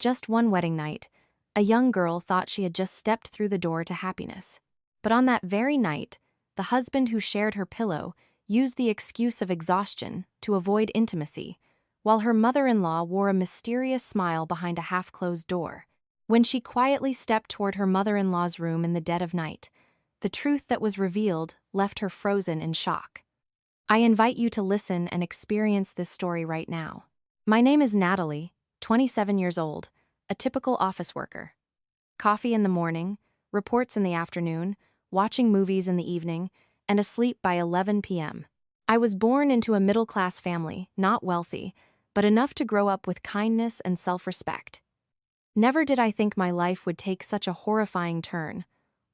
Just one wedding night, a young girl thought she had just stepped through the door to happiness. But on that very night, the husband who shared her pillow used the excuse of exhaustion to avoid intimacy, while her mother-in-law wore a mysterious smile behind a half-closed door. When she quietly stepped toward her mother-in-law's room in the dead of night, the truth that was revealed left her frozen in shock. I invite you to listen and experience this story right now. My name is Natalie, 27 years old, a typical office worker. Coffee in the morning, reports in the afternoon, watching movies in the evening, and asleep by 11 p.m. I was born into a middle-class family, not wealthy, but enough to grow up with kindness and self-respect. Never did I think my life would take such a horrifying turn,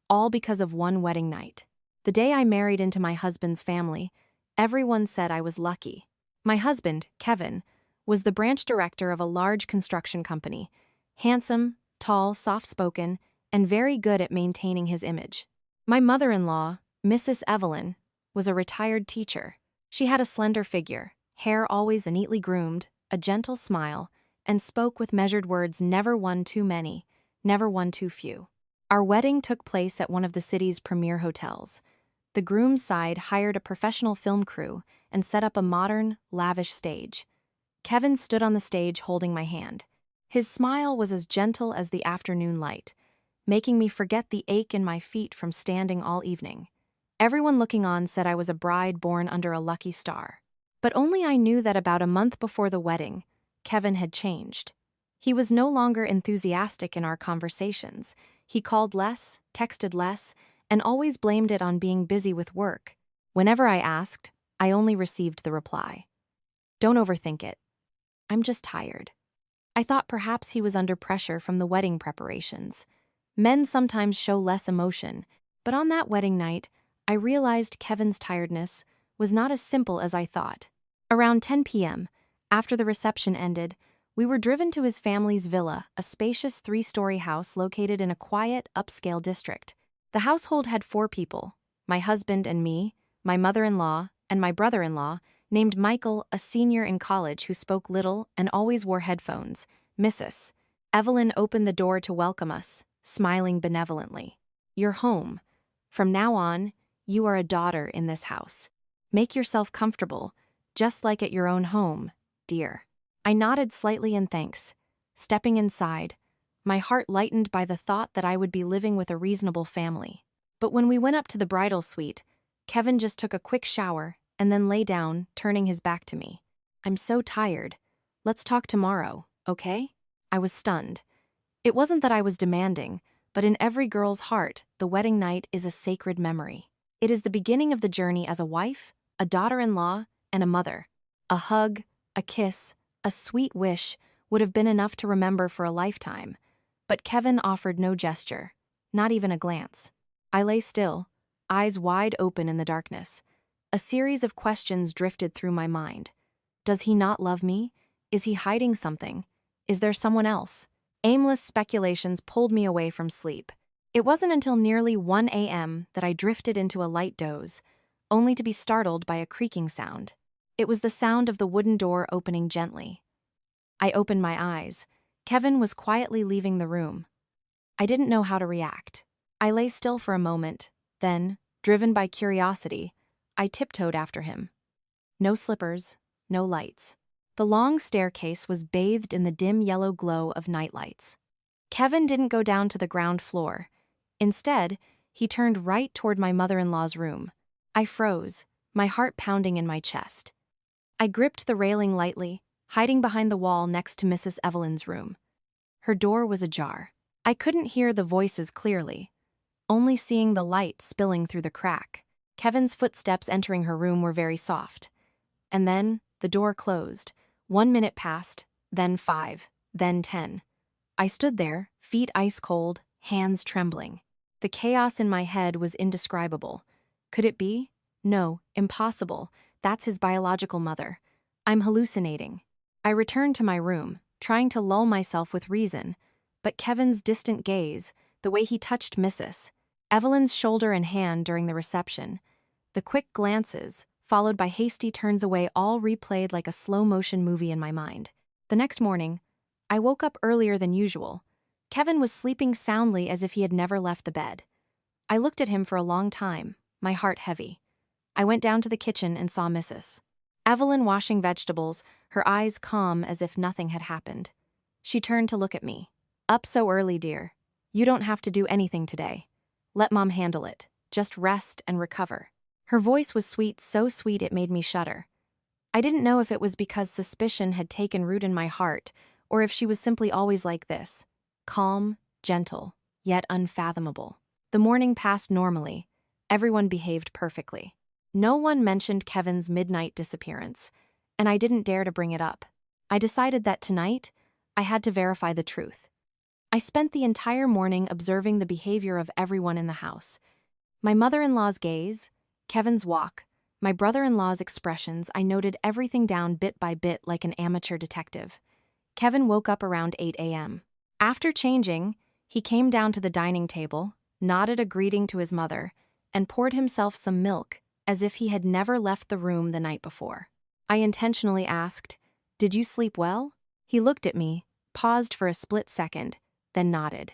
all because of one wedding night. The day I married into my husband's family, everyone said I was lucky. My husband, Kevin, was the branch director of a large construction company, handsome, tall, soft-spoken, and very good at maintaining his image. My mother-in-law, Mrs. Evelyn, was a retired teacher. She had a slender figure, hair always neatly groomed, a gentle smile, and spoke with measured words, never one too many, never one too few. Our wedding took place at one of the city's premier hotels. The groom's side hired a professional film crew and set up a modern, lavish stage. Kevin stood on the stage holding my hand. His smile was as gentle as the afternoon light, making me forget the ache in my feet from standing all evening. Everyone looking on said I was a bride born under a lucky star. But only I knew that about a month before the wedding, Kevin had changed. He was no longer enthusiastic in our conversations. He called less, texted less, and always blamed it on being busy with work. Whenever I asked, I only received the reply, "Don't overthink it. I'm just tired." I thought perhaps he was under pressure from the wedding preparations. Men sometimes show less emotion, but on that wedding night, I realized Kevin's tiredness was not as simple as I thought. Around 10 p.m., after the reception ended, we were driven to his family's villa, a spacious 3-story house located in a quiet, upscale district. The household had 4 people, my husband and me, my mother-in-law, and my brother-in-law, named Michael, a senior in college who spoke little and always wore headphones. Mrs. Evelyn opened the door to welcome us, smiling benevolently. "You're home. From now on, you are a daughter in this house. Make yourself comfortable, just like at your own home, dear." I nodded slightly in thanks. Stepping inside, my heart lightened by the thought that I would be living with a reasonable family. But when we went up to the bridal suite, Kevin just took a quick shower and then lay down, turning his back to me. "I'm so tired. Let's talk tomorrow, okay?" I was stunned. It wasn't that I was demanding, but in every girl's heart, the wedding night is a sacred memory. It is the beginning of the journey as a wife, a daughter-in-law, and a mother. A hug, a kiss, a sweet wish would have been enough to remember for a lifetime, but Kevin offered no gesture, not even a glance. I lay still, eyes wide open in the darkness. A series of questions drifted through my mind. Does he not love me? Is he hiding something? Is there someone else? Aimless speculations pulled me away from sleep. It wasn't until nearly 1 a.m. that I drifted into a light doze, only to be startled by a creaking sound. It was the sound of the wooden door opening gently. I opened my eyes. Kevin was quietly leaving the room. I didn't know how to react. I lay still for a moment, then, driven by curiosity, I tiptoed after him. No slippers, no lights. The long staircase was bathed in the dim yellow glow of nightlights. Kevin didn't go down to the ground floor. Instead, he turned right toward my mother-in-law's room. I froze, my heart pounding in my chest. I gripped the railing lightly, hiding behind the wall next to Mrs. Evelyn's room. Her door was ajar. I couldn't hear the voices clearly, only seeing the light spilling through the crack. Kevin's footsteps entering her room were very soft. And then, the door closed. 1 minute passed, then 5, then 10. I stood there, feet ice cold, hands trembling. The chaos in my head was indescribable. Could it be? No, impossible. That's his biological mother. I'm hallucinating. I returned to my room, trying to lull myself with reason, but Kevin's distant gaze, the way he touched Mrs. Evelyn's shoulder and hand during the reception, the quick glances, followed by hasty turns away, all replayed like a slow-motion movie in my mind. The next morning, I woke up earlier than usual. Kevin was sleeping soundly as if he had never left the bed. I looked at him for a long time, my heart heavy. I went down to the kitchen and saw Mrs. Evelyn washing vegetables, her eyes calm as if nothing had happened. She turned to look at me. "Up so early, dear. You don't have to do anything today. Let Mom handle it. Just rest and recover." Her voice was sweet, so sweet it made me shudder. I didn't know if it was because suspicion had taken root in my heart, or if she was simply always like this, calm, gentle, yet unfathomable. The morning passed normally. Everyone behaved perfectly. No one mentioned Kevin's midnight disappearance, and I didn't dare to bring it up. I decided that tonight, I had to verify the truth. I spent the entire morning observing the behavior of everyone in the house. My mother-in-law's gaze, Kevin's walk, my brother-in-law's expressions. I noted everything down bit by bit like an amateur detective. Kevin woke up around 8 a.m. After changing, he came down to the dining table, nodded a greeting to his mother, and poured himself some milk, as if he had never left the room the night before. I intentionally asked, "Did you sleep well?" He looked at me, paused for a split second, then nodded.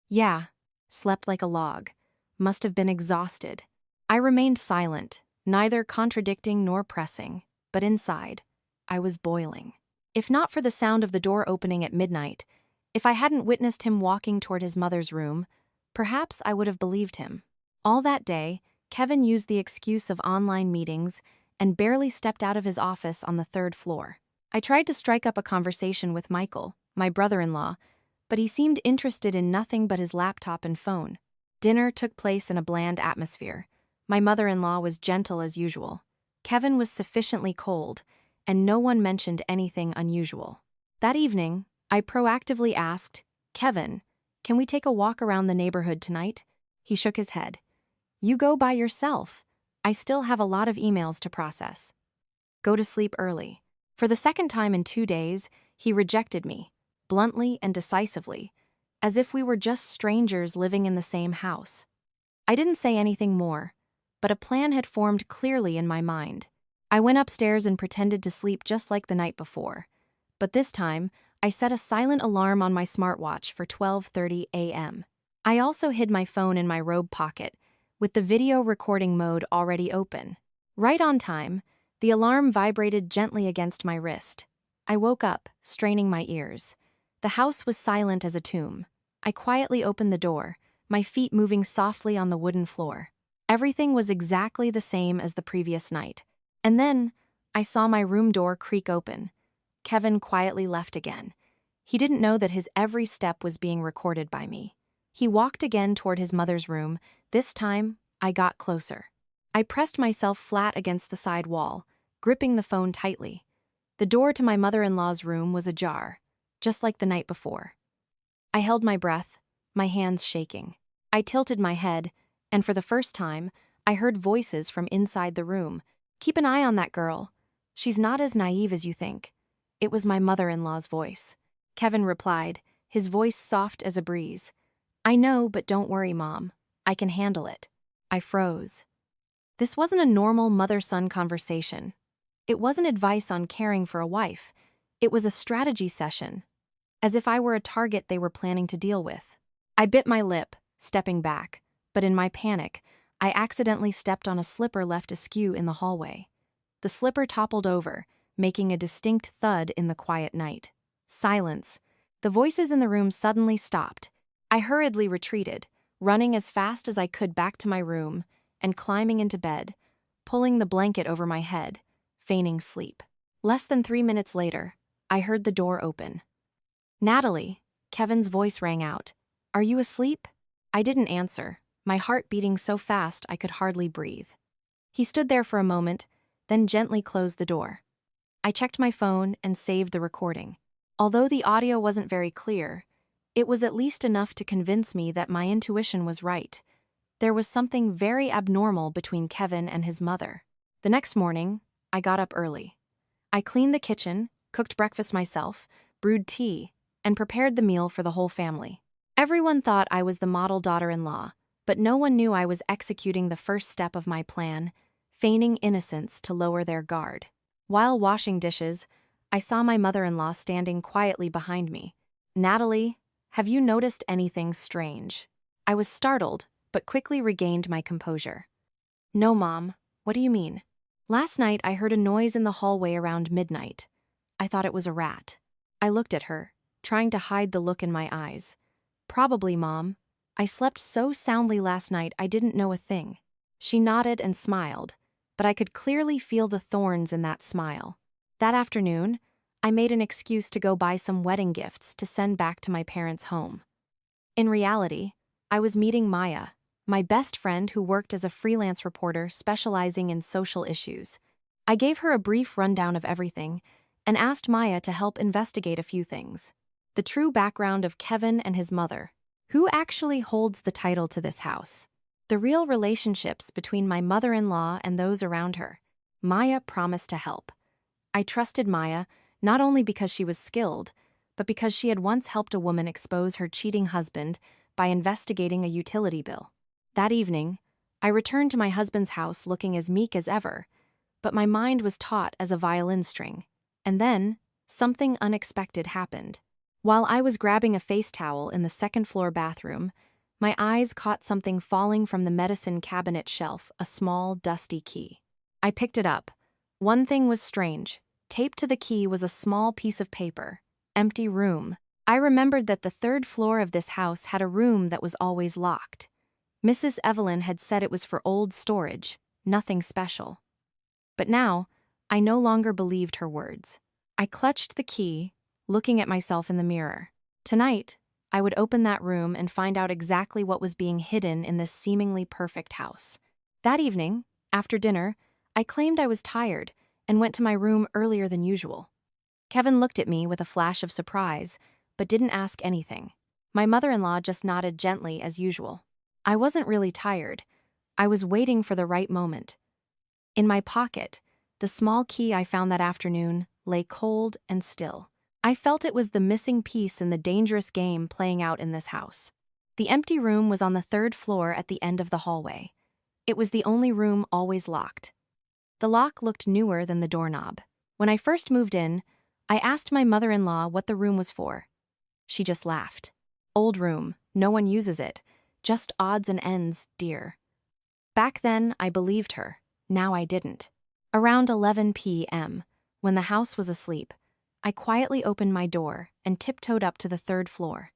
"Yeah, slept like a log. Must have been exhausted." I remained silent, neither contradicting nor pressing, but inside, I was boiling. If not for the sound of the door opening at midnight, if I hadn't witnessed him walking toward his mother's room, perhaps I would have believed him. All that day, Kevin used the excuse of online meetings and barely stepped out of his office on the third floor. I tried to strike up a conversation with Michael, my brother-in-law, but he seemed interested in nothing but his laptop and phone. Dinner took place in a bland atmosphere. My mother-in-law was gentle as usual. Kevin was sufficiently cold, and no one mentioned anything unusual. That evening, I proactively asked, "Kevin, can we take a walk around the neighborhood tonight?" He shook his head. "You go by yourself. I still have a lot of emails to process. Go to sleep early." For the second time in 2 days, he rejected me, bluntly and decisively, as if we were just strangers living in the same house. I didn't say anything more, but a plan had formed clearly in my mind. I went upstairs and pretended to sleep just like the night before, but this time, I set a silent alarm on my smartwatch for 12:30 a.m. I also hid my phone in my robe pocket, with the video recording mode already open. Right on time, the alarm vibrated gently against my wrist. I woke up, straining my ears. The house was silent as a tomb. I quietly opened the door, my feet moving softly on the wooden floor. Everything was exactly the same as the previous night. And then, I saw my room door creak open. Kevin quietly left again. He didn't know that his every step was being recorded by me. He walked again toward his mother's room. This time, I got closer. I pressed myself flat against the side wall, gripping the phone tightly. The door to my mother-in-law's room was ajar, just like the night before. I held my breath, my hands shaking. I tilted my head, and for the first time, I heard voices from inside the room. "Keep an eye on that girl. She's not as naive as you think." It was my mother-in-law's voice. Kevin replied, his voice soft as a breeze. "I know, but don't worry, Mom. I can handle it." I froze. This wasn't a normal mother-son conversation. It wasn't advice on caring for a wife. It was a strategy session, as if I were a target they were planning to deal with. I bit my lip, stepping back, but in my panic, I accidentally stepped on a slipper left askew in the hallway. The slipper toppled over, making a distinct thud in the quiet night. Silence. The voices in the room suddenly stopped. I hurriedly retreated, running as fast as I could back to my room, and climbing into bed, pulling the blanket over my head, feigning sleep. Less than 3 minutes later, I heard the door open. "Natalie," Kevin's voice rang out. "Are you asleep?" I didn't answer, my heart beating so fast I could hardly breathe. He stood there for a moment, then gently closed the door. I checked my phone and saved the recording. Although the audio wasn't very clear, it was at least enough to convince me that my intuition was right. There was something very abnormal between Kevin and his mother. The next morning, I got up early. I cleaned the kitchen, cooked breakfast myself, brewed tea, and prepared the meal for the whole family. Everyone thought I was the model daughter-in-law, but no one knew I was executing the first step of my plan, feigning innocence to lower their guard. While washing dishes, I saw my mother-in-law standing quietly behind me. "Natalie, have you noticed anything strange?" I was startled, but quickly regained my composure. "No, Mom. What do you mean?" "Last night I heard a noise in the hallway around midnight. I thought it was a rat." I looked at her, trying to hide the look in my eyes. "Probably, Mom. I slept so soundly last night I didn't know a thing." She nodded and smiled, but I could clearly feel the thorns in that smile. That afternoon, I made an excuse to go buy some wedding gifts to send back to my parents' home. In reality, I was meeting Maya, my best friend who worked as a freelance reporter specializing in social issues. I gave her a brief rundown of everything and asked Maya to help investigate a few things. The true background of Kevin and his mother. Who actually holds the title to this house? The real relationships between my mother-in-law and those around her. Maya promised to help. I trusted Maya not only because she was skilled, but because she had once helped a woman expose her cheating husband by investigating a utility bill. That evening, I returned to my husband's house looking as meek as ever, but my mind was taut as a violin string. And then, something unexpected happened. While I was grabbing a face towel in the second-floor bathroom, my eyes caught something falling from the medicine cabinet shelf, a small, dusty key. I picked it up. One thing was strange. Taped to the key was a small piece of paper. Empty room. I remembered that the third floor of this house had a room that was always locked. Mrs. Evelyn had said it was for old storage, nothing special. But now, I no longer believed her words. I clutched the key, looking at myself in the mirror. Tonight, I would open that room and find out exactly what was being hidden in this seemingly perfect house. That evening, after dinner, I claimed I was tired and went to my room earlier than usual. Kevin looked at me with a flash of surprise, but didn't ask anything. My mother-in-law just nodded gently as usual. I wasn't really tired. I was waiting for the right moment. In my pocket, the small key I found that afternoon lay cold and still. I felt it was the missing piece in the dangerous game playing out in this house. The empty room was on the third floor at the end of the hallway. It was the only room always locked. The lock looked newer than the doorknob. When I first moved in, I asked my mother-in-law what the room was for. She just laughed. "Old room, no one uses it. Just odds and ends, dear." Back then, I believed her. Now I didn't. Around 11 p.m., when the house was asleep, I quietly opened my door and tiptoed up to the third floor.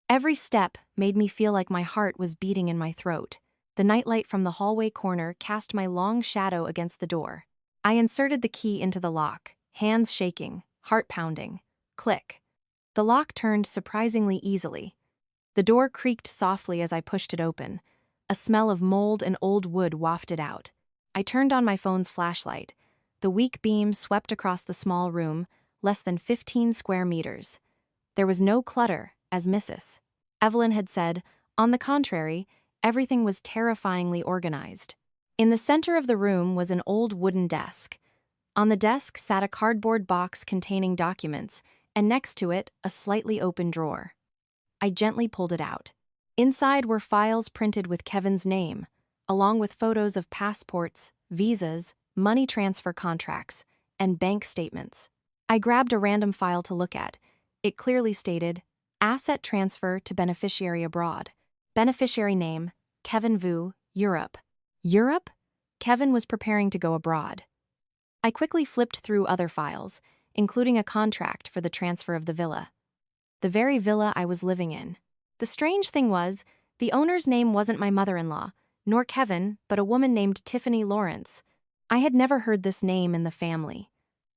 Every step made me feel like my heart was beating in my throat. The nightlight from the hallway corner cast my long shadow against the door. I inserted the key into the lock, hands shaking, heart pounding. Click. The lock turned surprisingly easily. The door creaked softly as I pushed it open. A smell of mold and old wood wafted out. I turned on my phone's flashlight. The weak beam swept across the small room, less than 15 square meters. There was no clutter, as Mrs. Evelyn had said. On the contrary, everything was terrifyingly organized. In the center of the room was an old wooden desk. On the desk sat a cardboard box containing documents, and next to it, a slightly open drawer. I gently pulled it out. Inside were files printed with Kevin's name, along with photos of passports, visas, money transfer contracts, and bank statements. I grabbed a random file to look at. It clearly stated, "Asset transfer to beneficiary abroad. Beneficiary name, Kevin Vu, Europe." Europe? Kevin was preparing to go abroad. I quickly flipped through other files, including a contract for the transfer of the villa. The very villa I was living in. The strange thing was, the owner's name wasn't my mother-in-law, nor Kevin, but a woman named Tiffany Lawrence. I had never heard this name in the family.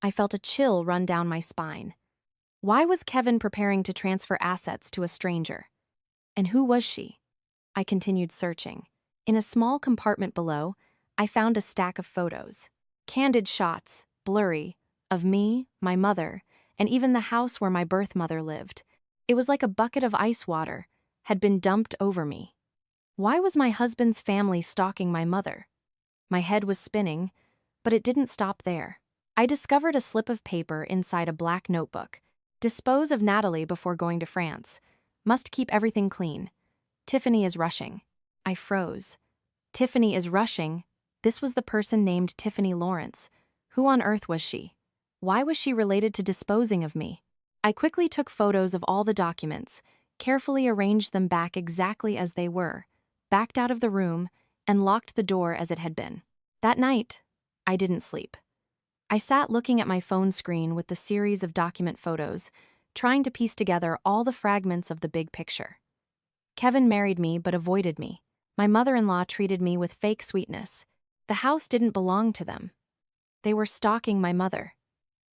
I felt a chill run down my spine. Why was Kevin preparing to transfer assets to a stranger? And who was she? I continued searching. In a small compartment below, I found a stack of photos. Candid shots, blurry, of me, my mother, and even the house where my birth mother lived. It was like a bucket of ice water had been dumped over me. Why was my husband's family stalking my mother? My head was spinning, but it didn't stop there. I discovered a slip of paper inside a black notebook. Dispose of Natalie before going to France. Must keep everything clean. Tiffany is rushing. I froze. Tiffany is rushing? This was the person named Tiffany Lawrence. Who on earth was she? Why was she related to disposing of me? I quickly took photos of all the documents, carefully arranged them back exactly as they were, backed out of the room, and locked the door as it had been. That night, I didn't sleep. I sat looking at my phone screen with the series of document photos, trying to piece together all the fragments of the big picture. Kevin married me but avoided me. My mother-in-law treated me with fake sweetness. The house didn't belong to them. They were stalking my mother.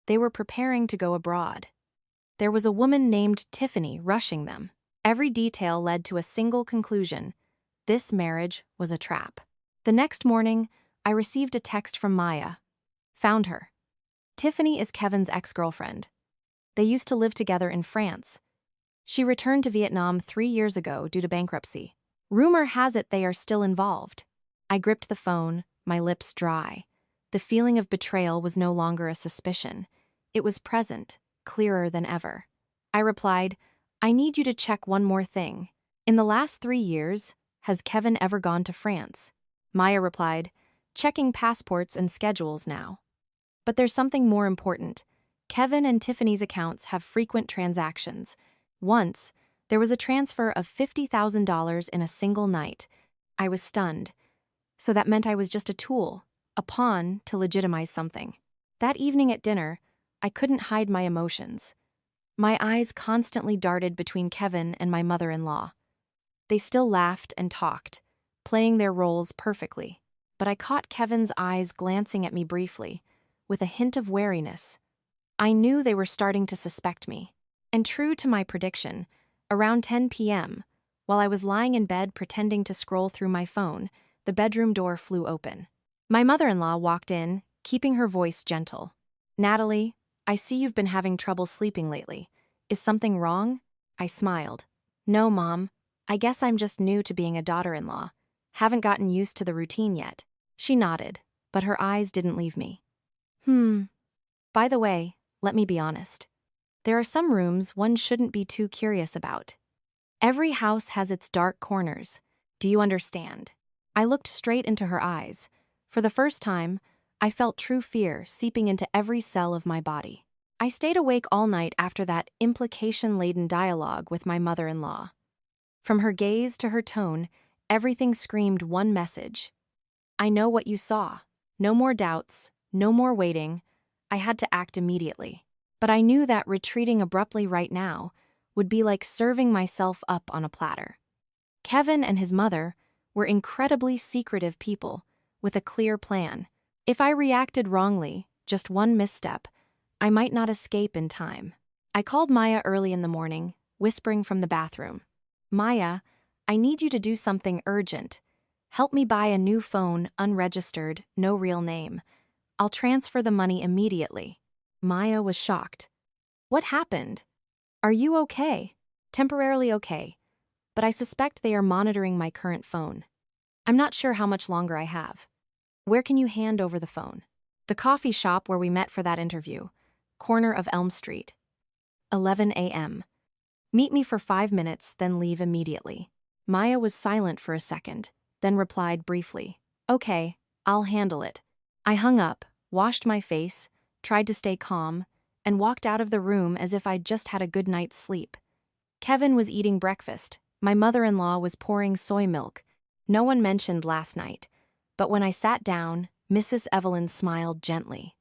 They were preparing to go abroad. There was a woman named Tiffany rushing them. Every detail led to a single conclusion. This marriage was a trap. The next morning, I received a text from Maya. Found her. Tiffany is Kevin's ex-girlfriend. They used to live together in France. She returned to Vietnam 3 years ago due to bankruptcy. Rumor has it they are still involved. I gripped the phone, my lips dry. The feeling of betrayal was no longer a suspicion. It was present, clearer than ever. I replied, I need you to check one more thing. In the last 3 years, has Kevin ever gone to France? Maya replied, checking passports and schedules now. But there's something more important. Kevin and Tiffany's accounts have frequent transactions. Once, there was a transfer of $50,000 in a single night. I was stunned. So that meant I was just a tool, a pawn to legitimize something. That evening at dinner, I couldn't hide my emotions. My eyes constantly darted between Kevin and my mother-in-law. They still laughed and talked, playing their roles perfectly. But I caught Kevin's eyes glancing at me briefly, with a hint of wariness. I knew they were starting to suspect me. And true to my prediction, around 10 p.m., while I was lying in bed pretending to scroll through my phone, the bedroom door flew open. My mother-in-law walked in, keeping her voice gentle. Natalie, I see you've been having trouble sleeping lately. Is something wrong? I smiled. No, Mom. I guess I'm just new to being a daughter-in-law. Haven't gotten used to the routine yet. She nodded, but her eyes didn't leave me. By the way, let me be honest. There are some rooms one shouldn't be too curious about. Every house has its dark corners. Do you understand? I looked straight into her eyes. For the first time, I felt true fear seeping into every cell of my body. I stayed awake all night after that implication-laden dialogue with my mother-in-law. From her gaze to her tone, everything screamed one message. I know what you saw. No more doubts, no more waiting. I had to act immediately. But I knew that retreating abruptly right now would be like serving myself up on a platter. Kevin and his mother were incredibly secretive people with a clear plan. If I reacted wrongly, just one misstep, I might not escape in time. I called Maya early in the morning, whispering from the bathroom. Maya, I need you to do something urgent. Help me buy a new phone, unregistered, no real name. I'll transfer the money immediately. Maya was shocked. What happened? Are you okay? Temporarily okay, but I suspect they are monitoring my current phone. I'm not sure how much longer I have. Where can you hand over the phone? The coffee shop where we met for that interview, corner of Elm Street. 11 a.m. Meet me for 5 minutes, then leave immediately. Maya was silent for a second, then replied briefly, Okay, I'll handle it. I hung up, washed my face, tried to stay calm, and walked out of the room as if I'd just had a good night's sleep. Kevin was eating breakfast. My mother-in-law was pouring soy milk. No one mentioned last night, but when I sat down, Mrs. Evelyn smiled gently.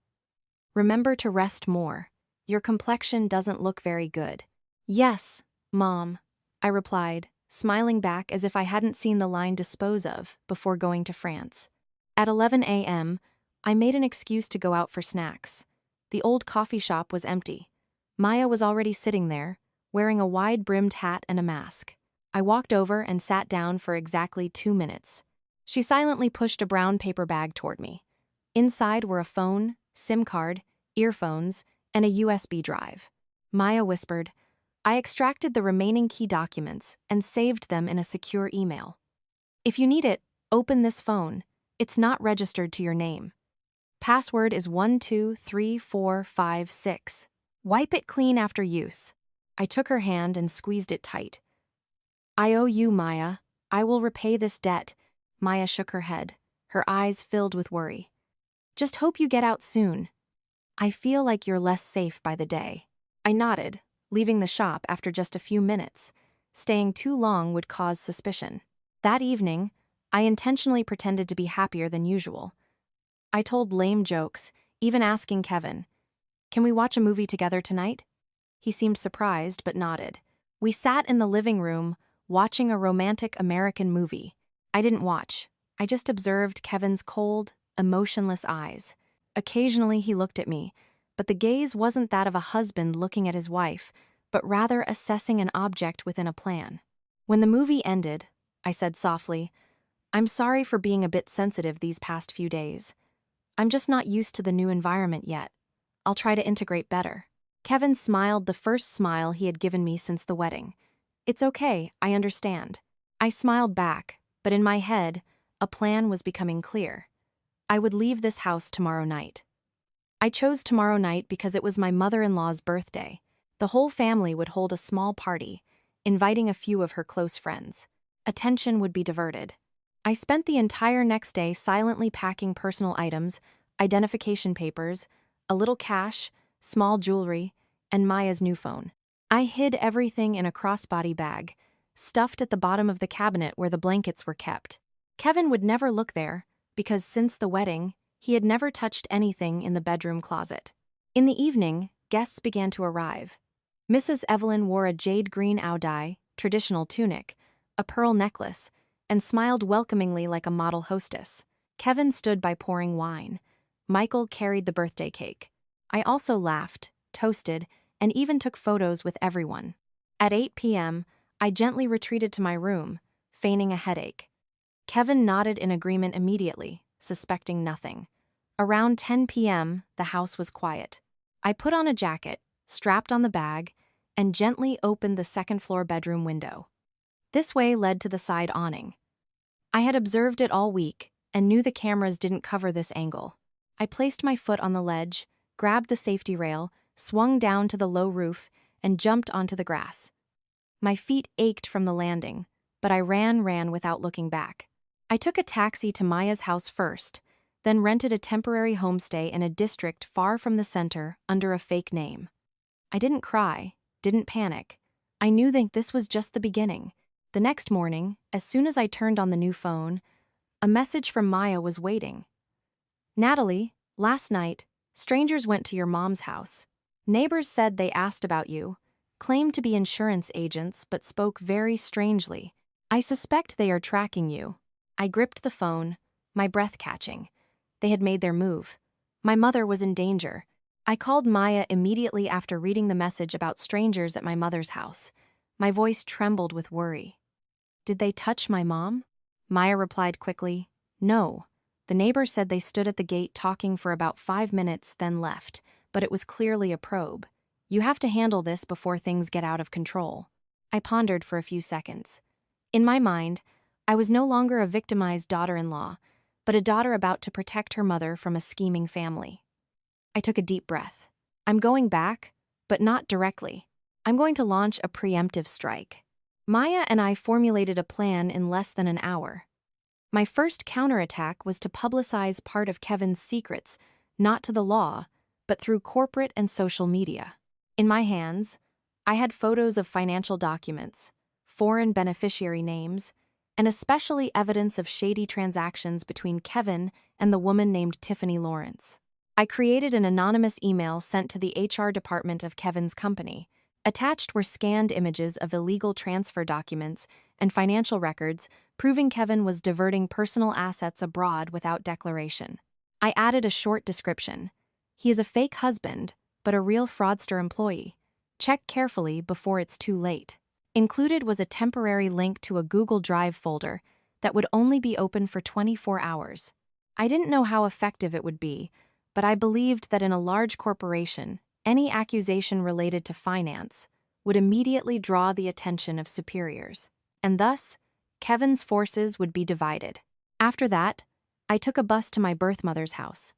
Remember to rest more. Your complexion doesn't look very good. Yes, Mom, I replied, smiling back as if I hadn't seen the line dispose of before going to France. At 11 a.m., I made an excuse to go out for snacks. The old coffee shop was empty. Maya was already sitting there, wearing a wide-brimmed hat and a mask. I walked over and sat down for exactly 2 minutes. She silently pushed a brown paper bag toward me. Inside were a phone, SIM card, earphones, and a USB drive. Maya whispered, I extracted the remaining key documents and saved them in a secure email. If you need it, open this phone. It's not registered to your name. Password is 123456. Wipe it clean after use. I took her hand and squeezed it tight. I owe you, Maya. I will repay this debt. Maya shook her head, her eyes filled with worry. Just hope you get out soon. I feel like you're less safe by the day. I nodded, leaving the shop after just a few minutes. Staying too long would cause suspicion. That evening, I intentionally pretended to be happier than usual. I told lame jokes, even asking Kevin, "Can we watch a movie together tonight?" He seemed surprised but nodded. We sat in the living room, watching a romantic American movie. I didn't watch. I just observed Kevin's cold, emotionless eyes. Occasionally he looked at me, but the gaze wasn't that of a husband looking at his wife, but rather assessing an object within a plan. When the movie ended, I said softly, "I'm sorry for being a bit sensitive these past few days. I'm just not used to the new environment yet. I'll try to integrate better." Kevin smiled, the first smile he had given me since the wedding. "It's okay, I understand." I smiled back, but in my head, a plan was becoming clear. I would leave this house tomorrow night. I chose tomorrow night because it was my mother-in-law's birthday. The whole family would hold a small party, inviting a few of her close friends. Attention would be diverted. I spent the entire next day silently packing personal items, identification papers, a little cash, small jewelry, and Maya's new phone. I hid everything in a crossbody bag, stuffed at the bottom of the cabinet where the blankets were kept. Kevin would never look there, because since the wedding, he had never touched anything in the bedroom closet. In the evening, guests began to arrive. Mrs. Evelyn wore a jade green Audai, traditional tunic, a pearl necklace, and smiled welcomingly like a model hostess. Kevin stood by pouring wine. Michael carried the birthday cake. I also laughed, toasted, and even took photos with everyone. At 8 p.m., I gently retreated to my room, feigning a headache. Kevin nodded in agreement immediately, suspecting nothing. Around 10 p.m., the house was quiet. I put on a jacket, strapped on the bag, and gently opened the second-floor bedroom window. This way led to the side awning. I had observed it all week and knew the cameras didn't cover this angle. I placed my foot on the ledge, grabbed the safety rail, swung down to the low roof, and jumped onto the grass. My feet ached from the landing, but I ran without looking back. I took a taxi to Maya's house first, then rented a temporary homestay in a district far from the center under a fake name. I didn't cry, didn't panic. I knew that this was just the beginning. The next morning, as soon as I turned on the new phone, a message from Maya was waiting. "Natalie, last night, strangers went to your mom's house. Neighbors said they asked about you, claimed to be insurance agents but spoke very strangely. I suspect they are tracking you." I gripped the phone, my breath catching. They had made their move. My mother was in danger. I called Maya immediately after reading the message about strangers at my mother's house. My voice trembled with worry. "Did they touch my mom?" Maya replied quickly, "No. The neighbor said they stood at the gate talking for about 5 minutes, then left, but it was clearly a probe. You have to handle this before things get out of control." I pondered for a few seconds. In my mind, I was no longer a victimized daughter-in-law, but a daughter about to protect her mother from a scheming family. I took a deep breath. I'm going back, but not directly. I'm going to launch a preemptive strike. Maya and I formulated a plan in less than an hour. My first counterattack was to publicize part of Kevin's secrets, not to the law, but through corporate and social media. In my hands, I had photos of financial documents, foreign beneficiary names, and especially evidence of shady transactions between Kevin and the woman named Tiffany Lawrence. I created an anonymous email sent to the HR department of Kevin's company. Attached were scanned images of illegal transfer documents and financial records proving Kevin was diverting personal assets abroad without declaration. I added a short description. He is a fake husband, but a real fraudster employee. Check carefully before it's too late. Included was a temporary link to a Google Drive folder that would only be open for 24 hours. I didn't know how effective it would be, but I believed that in a large corporation, any accusation related to finance would immediately draw the attention of superiors, and thus, Kevin's forces would be divided. After that, I took a bus to my birth mother's house.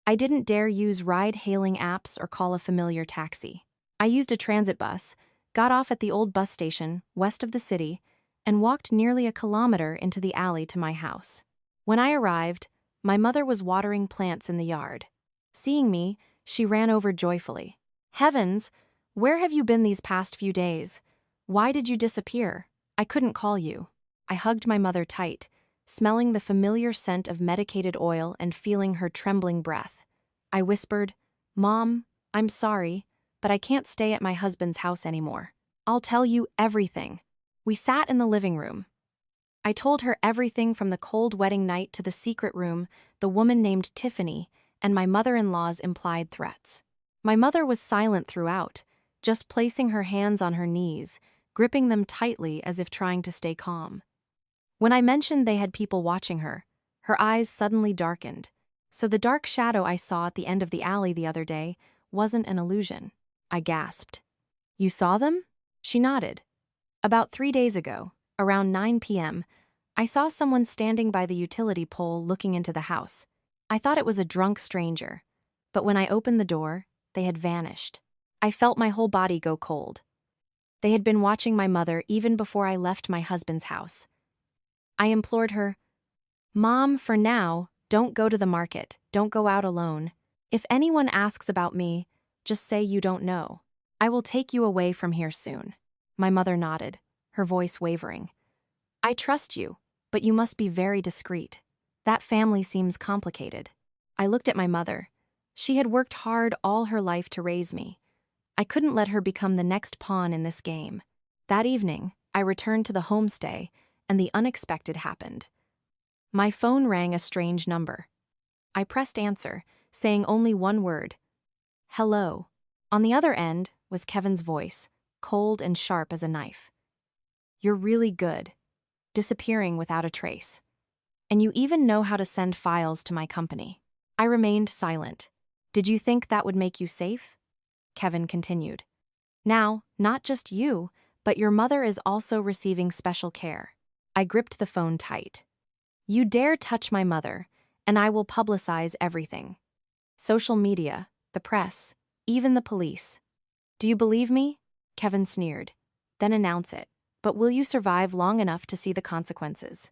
I didn't dare use ride-hailing apps or call a familiar taxi. I used a transit bus, got off at the old bus station west of the city, and walked nearly a kilometer into the alley to my house. When I arrived, my mother was watering plants in the yard. Seeing me, She ran over joyfully. Heavens, where have you been these past few days? Why did you disappear? I couldn't call you. I hugged my mother tight, smelling the familiar scent of medicated oil and feeling her trembling breath. I whispered, "Mom, I'm sorry, but I can't stay at my husband's house anymore. I'll tell you everything." We sat in the living room. I told her everything from the cold wedding night to the secret room, the woman named Tiffany, and my mother-in-law's implied threats. My mother was silent throughout, just placing her hands on her knees, gripping them tightly as if trying to stay calm. When I mentioned they had people watching her, her eyes suddenly darkened. So the dark shadow I saw at the end of the alley the other day wasn't an illusion. I gasped. "You saw them?" She nodded. "About 3 days ago, around 9 p.m., I saw someone standing by the utility pole looking into the house. I thought it was a drunk stranger, but when I opened the door, they had vanished. I felt my whole body go cold. They had been watching my mother even before I left my husband's house. I implored her, "Mom, for now, don't go to the market, don't go out alone. If anyone asks about me, just say you don't know. I will take you away from here soon." My mother nodded, her voice wavering. "I trust you, but you must be very discreet. That family seems complicated." I looked at my mother. She had worked hard all her life to raise me. I couldn't let her become the next pawn in this game. That evening, I returned to the homestay, and the unexpected happened. My phone rang a strange number. I pressed answer, saying only one word, "Hello." On the other end was Kevin's voice, cold and sharp as a knife. "You're really good, disappearing without a trace. And you even know how to send files to my company." I remained silent. "Did you think that would make you safe?" Kevin continued. "Now, not just you, but your mother is also receiving special care." I gripped the phone tight. "You dare touch my mother, and I will publicize everything. Social media, the press, even the police. Do you believe me?" Kevin sneered. "Then announce it. But will you survive long enough to see the consequences?"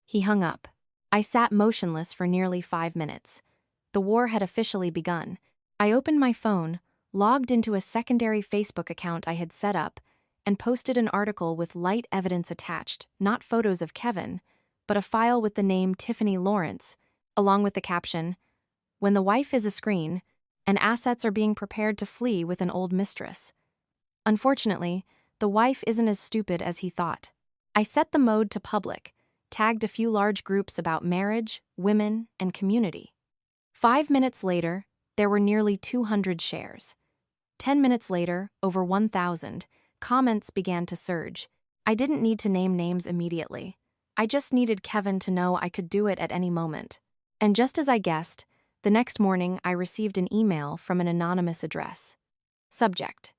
He hung up. I sat motionless for nearly 5 minutes. The war had officially begun. I opened my phone, logged into a secondary Facebook account I had set up, and posted an article with light evidence attached, not photos of Kevin, but a file with the name Tiffany Lawrence, along with the caption, "When the wife is a screen, and assets are being prepared to flee with an old mistress." Unfortunately, the wife isn't as stupid as he thought. I set the mode to public, tagged a few large groups about marriage, women, and community. 5 minutes later, there were nearly 200 shares. 10 minutes later, over 1,000. Comments began to surge. I didn't need to name names immediately. I just needed Kevin to know I could do it at any moment. And just as I guessed, the next morning I received an email from an anonymous address. Subject: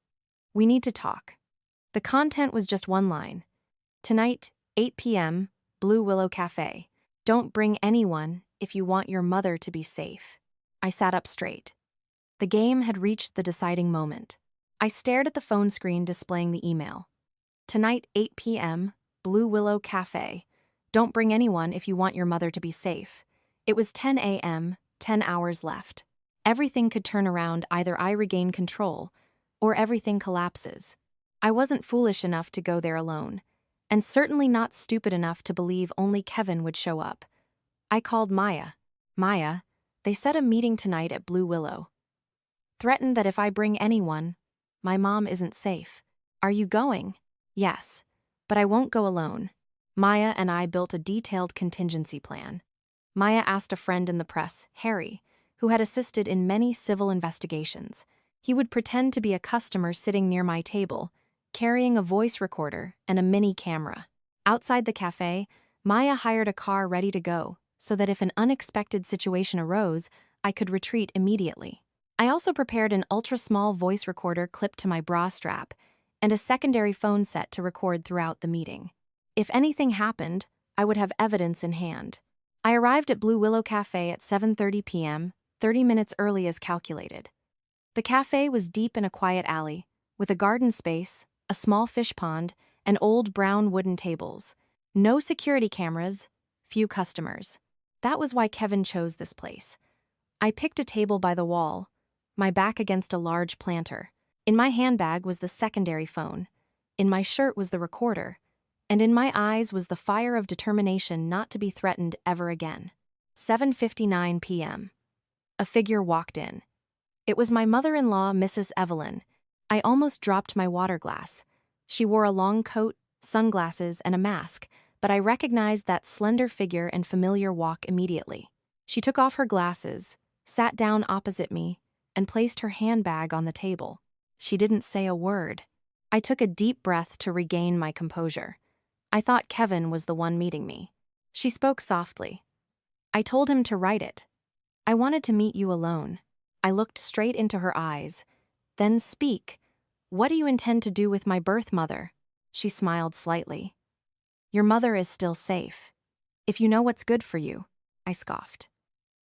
"We need to talk." The content was just one line. "Tonight, 8 p.m., Blue Willow Cafe. Don't bring anyone if you want your mother to be safe." I sat up straight. The game had reached the deciding moment. I stared at the phone screen displaying the email. "Tonight, 8 p.m., Blue Willow Cafe. Don't bring anyone if you want your mother to be safe." It was 10 a.m., 10 hours left. Everything could turn around. Either I regain control, or everything collapses. I wasn't foolish enough to go there alone, and certainly not stupid enough to believe only Kevin would show up. I called Maya. "Maya, they set a meeting tonight at Blue Willow. Threatened that if I bring anyone, my mom isn't safe. Are you going?" "Yes, but I won't go alone." Maya and I built a detailed contingency plan. Maya asked a friend in the press, Harry, who had assisted in many civil investigations. He would pretend to be a customer sitting near my table, carrying a voice recorder and a mini camera. Outside the cafe, Maya hired a car ready to go, so that if an unexpected situation arose, I could retreat immediately. I also prepared an ultra-small voice recorder clipped to my bra strap and a secondary phone set to record throughout the meeting. If anything happened, I would have evidence in hand. I arrived at Blue Willow Cafe at 7:30 p.m., 30 minutes early as calculated. The cafe was deep in a quiet alley, with a garden space, a small fish pond, and old brown wooden tables. No security cameras, few customers. That was why Kevin chose this place. I picked a table by the wall, my back against a large planter. In my handbag was the secondary phone. In my shirt was the recorder. And in my eyes was the fire of determination not to be threatened ever again. 7:59 p.m. A figure walked in. It was my mother-in-law, Mrs. Evelyn. I almost dropped my water glass. She wore a long coat, sunglasses, and a mask, but I recognized that slender figure and familiar walk immediately. She took off her glasses, sat down opposite me, and placed her handbag on the table. She didn't say a word. I took a deep breath to regain my composure. I thought Kevin was the one meeting me. She spoke softly. I told him to write it. I wanted to meet you alone. I looked straight into her eyes. Then speak. What do you intend to do with my birth mother? She smiled slightly. Your mother is still safe. If you know what's good for you, I scoffed.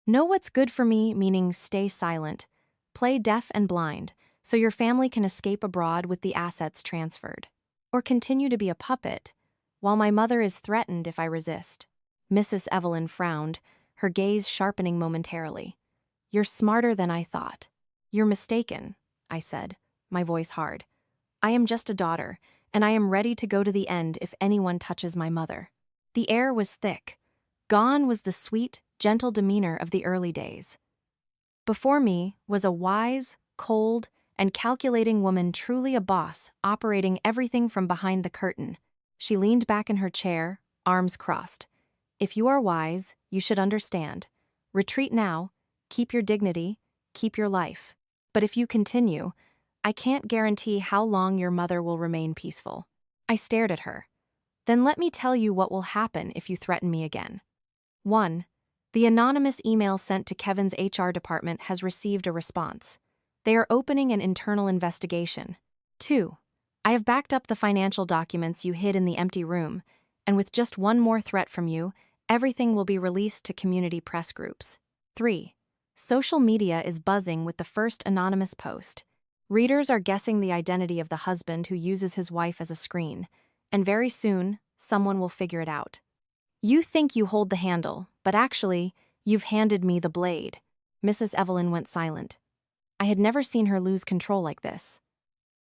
Know what's good for me, meaning stay silent, play deaf and blind, so your family can escape abroad with the assets transferred. Or continue to be a puppet, while my mother is threatened if I resist. Mrs. Evelyn frowned, her gaze sharpening momentarily. You're smarter than I thought. You're mistaken, I said, my voice hard. I am just a daughter, and I am ready to go to the end if anyone touches my mother. The air was thick. Gone was the sweet, gentle demeanor of the early days. Before me was a wise, cold, and calculating woman, truly a boss, operating everything from behind the curtain. She leaned back in her chair, arms crossed. If you are wise, you should understand. Retreat now, keep your dignity, keep your life. But if you continue, I can't guarantee how long your mother will remain peaceful. I stared at her. Then let me tell you what will happen if you threaten me again. 1. The anonymous email sent to Kevin's HR department has received a response. They are opening an internal investigation. 2. I have backed up the financial documents you hid in the empty room, and with just one more threat from you, everything will be released to community press groups. 3. Social media is buzzing with the first anonymous post. Readers are guessing the identity of the husband who uses his wife as a screen, and very soon, someone will figure it out. You think you hold the handle, but actually, you've handed me the blade. Mrs. Evelyn went silent. I had never seen her lose control like this.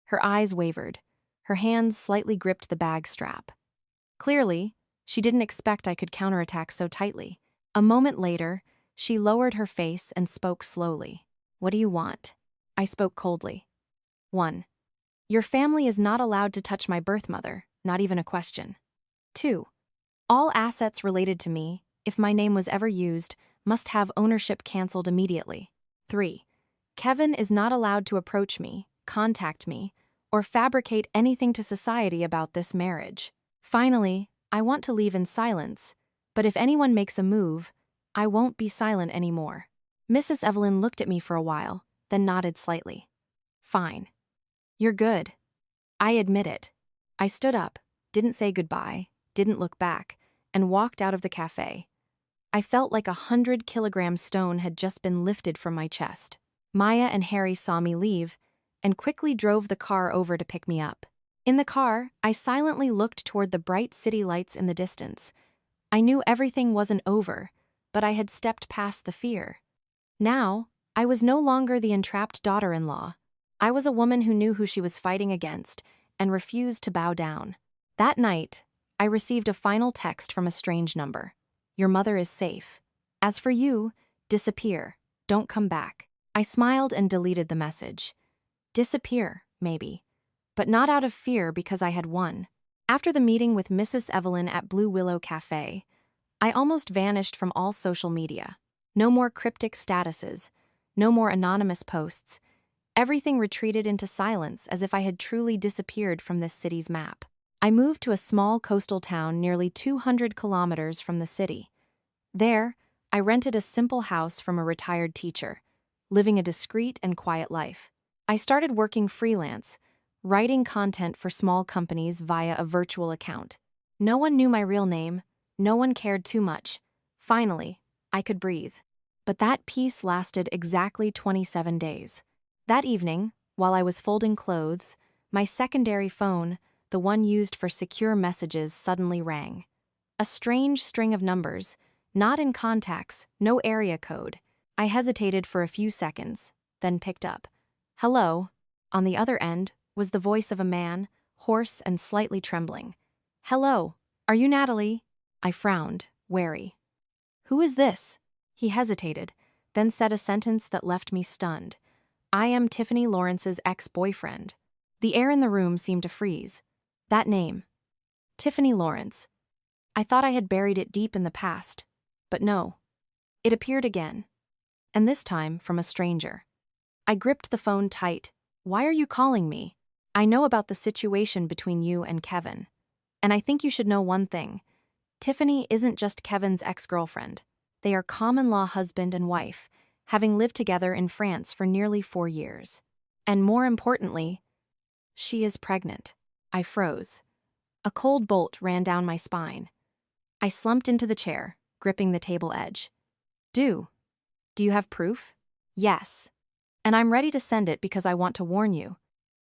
Her eyes wavered. Her hands slightly gripped the bag strap. Clearly, she didn't expect I could counterattack so tightly. A moment later, she lowered her face and spoke slowly. What do you want? I spoke coldly. 1. Your family is not allowed to touch my birth mother, not even a question. 2. All assets related to me, if my name was ever used, must have ownership canceled immediately. 3. Kevin is not allowed to approach me, contact me, or fabricate anything to society about this marriage. Finally, I want to leave in silence, but if anyone makes a move, I won't be silent anymore. Mrs. Evelyn looked at me for a while, then nodded slightly. Fine. You're good. I admit it. I stood up, didn't say goodbye, didn't look back, and walked out of the cafe. I felt like 100-kilogram stone had just been lifted from my chest. Maya and Harry saw me leave, and quickly drove the car over to pick me up. In the car, I silently looked toward the bright city lights in the distance. I knew everything wasn't over, but I had stepped past the fear. Now, I was no longer the entrapped daughter-in-law. I was a woman who knew who she was fighting against and refused to bow down. That night, I received a final text from a strange number. Your mother is safe. As for you, disappear. Don't come back. I smiled and deleted the message. Disappear, maybe. But not out of fear because I had won. After the meeting with Mrs. Evelyn at Blue Willow Cafe, I almost vanished from all social media. No more cryptic statuses. No more anonymous posts. Everything retreated into silence as if I had truly disappeared from this city's map. I moved to a small coastal town nearly 200 kilometers from the city. There, I rented a simple house from a retired teacher, living a discreet and quiet life. I started working freelance, writing content for small companies via a virtual account. No one knew my real name, no one cared too much. Finally, I could breathe. But that peace lasted exactly 27 days. That evening, while I was folding clothes, my secondary phone, the one used for secure messages, suddenly rang. A strange string of numbers, not in contacts, no area code. I hesitated for a few seconds, then picked up. "Hello." On the other end was the voice of a man, hoarse and slightly trembling. "Hello. Are you Natalie?" I frowned, wary. "Who is this?" He hesitated, then said a sentence that left me stunned. "I am Tiffany Lawrence's ex-boyfriend." The air in the room seemed to freeze. That name. Tiffany Lawrence. I thought I had buried it deep in the past. But no. It appeared again. And this time from a stranger. I gripped the phone tight. "Why are you calling me? I know about the situation between you and Kevin. And I think you should know one thing. Tiffany isn't just Kevin's ex-girlfriend. They are common-law husband and wife, having lived together in France for nearly 4 years. And more importantly, she is pregnant." I froze. A cold bolt ran down my spine. I slumped into the chair, gripping the table edge. Do you have proof?" "Yes. And I'm ready to send it because I want to warn you.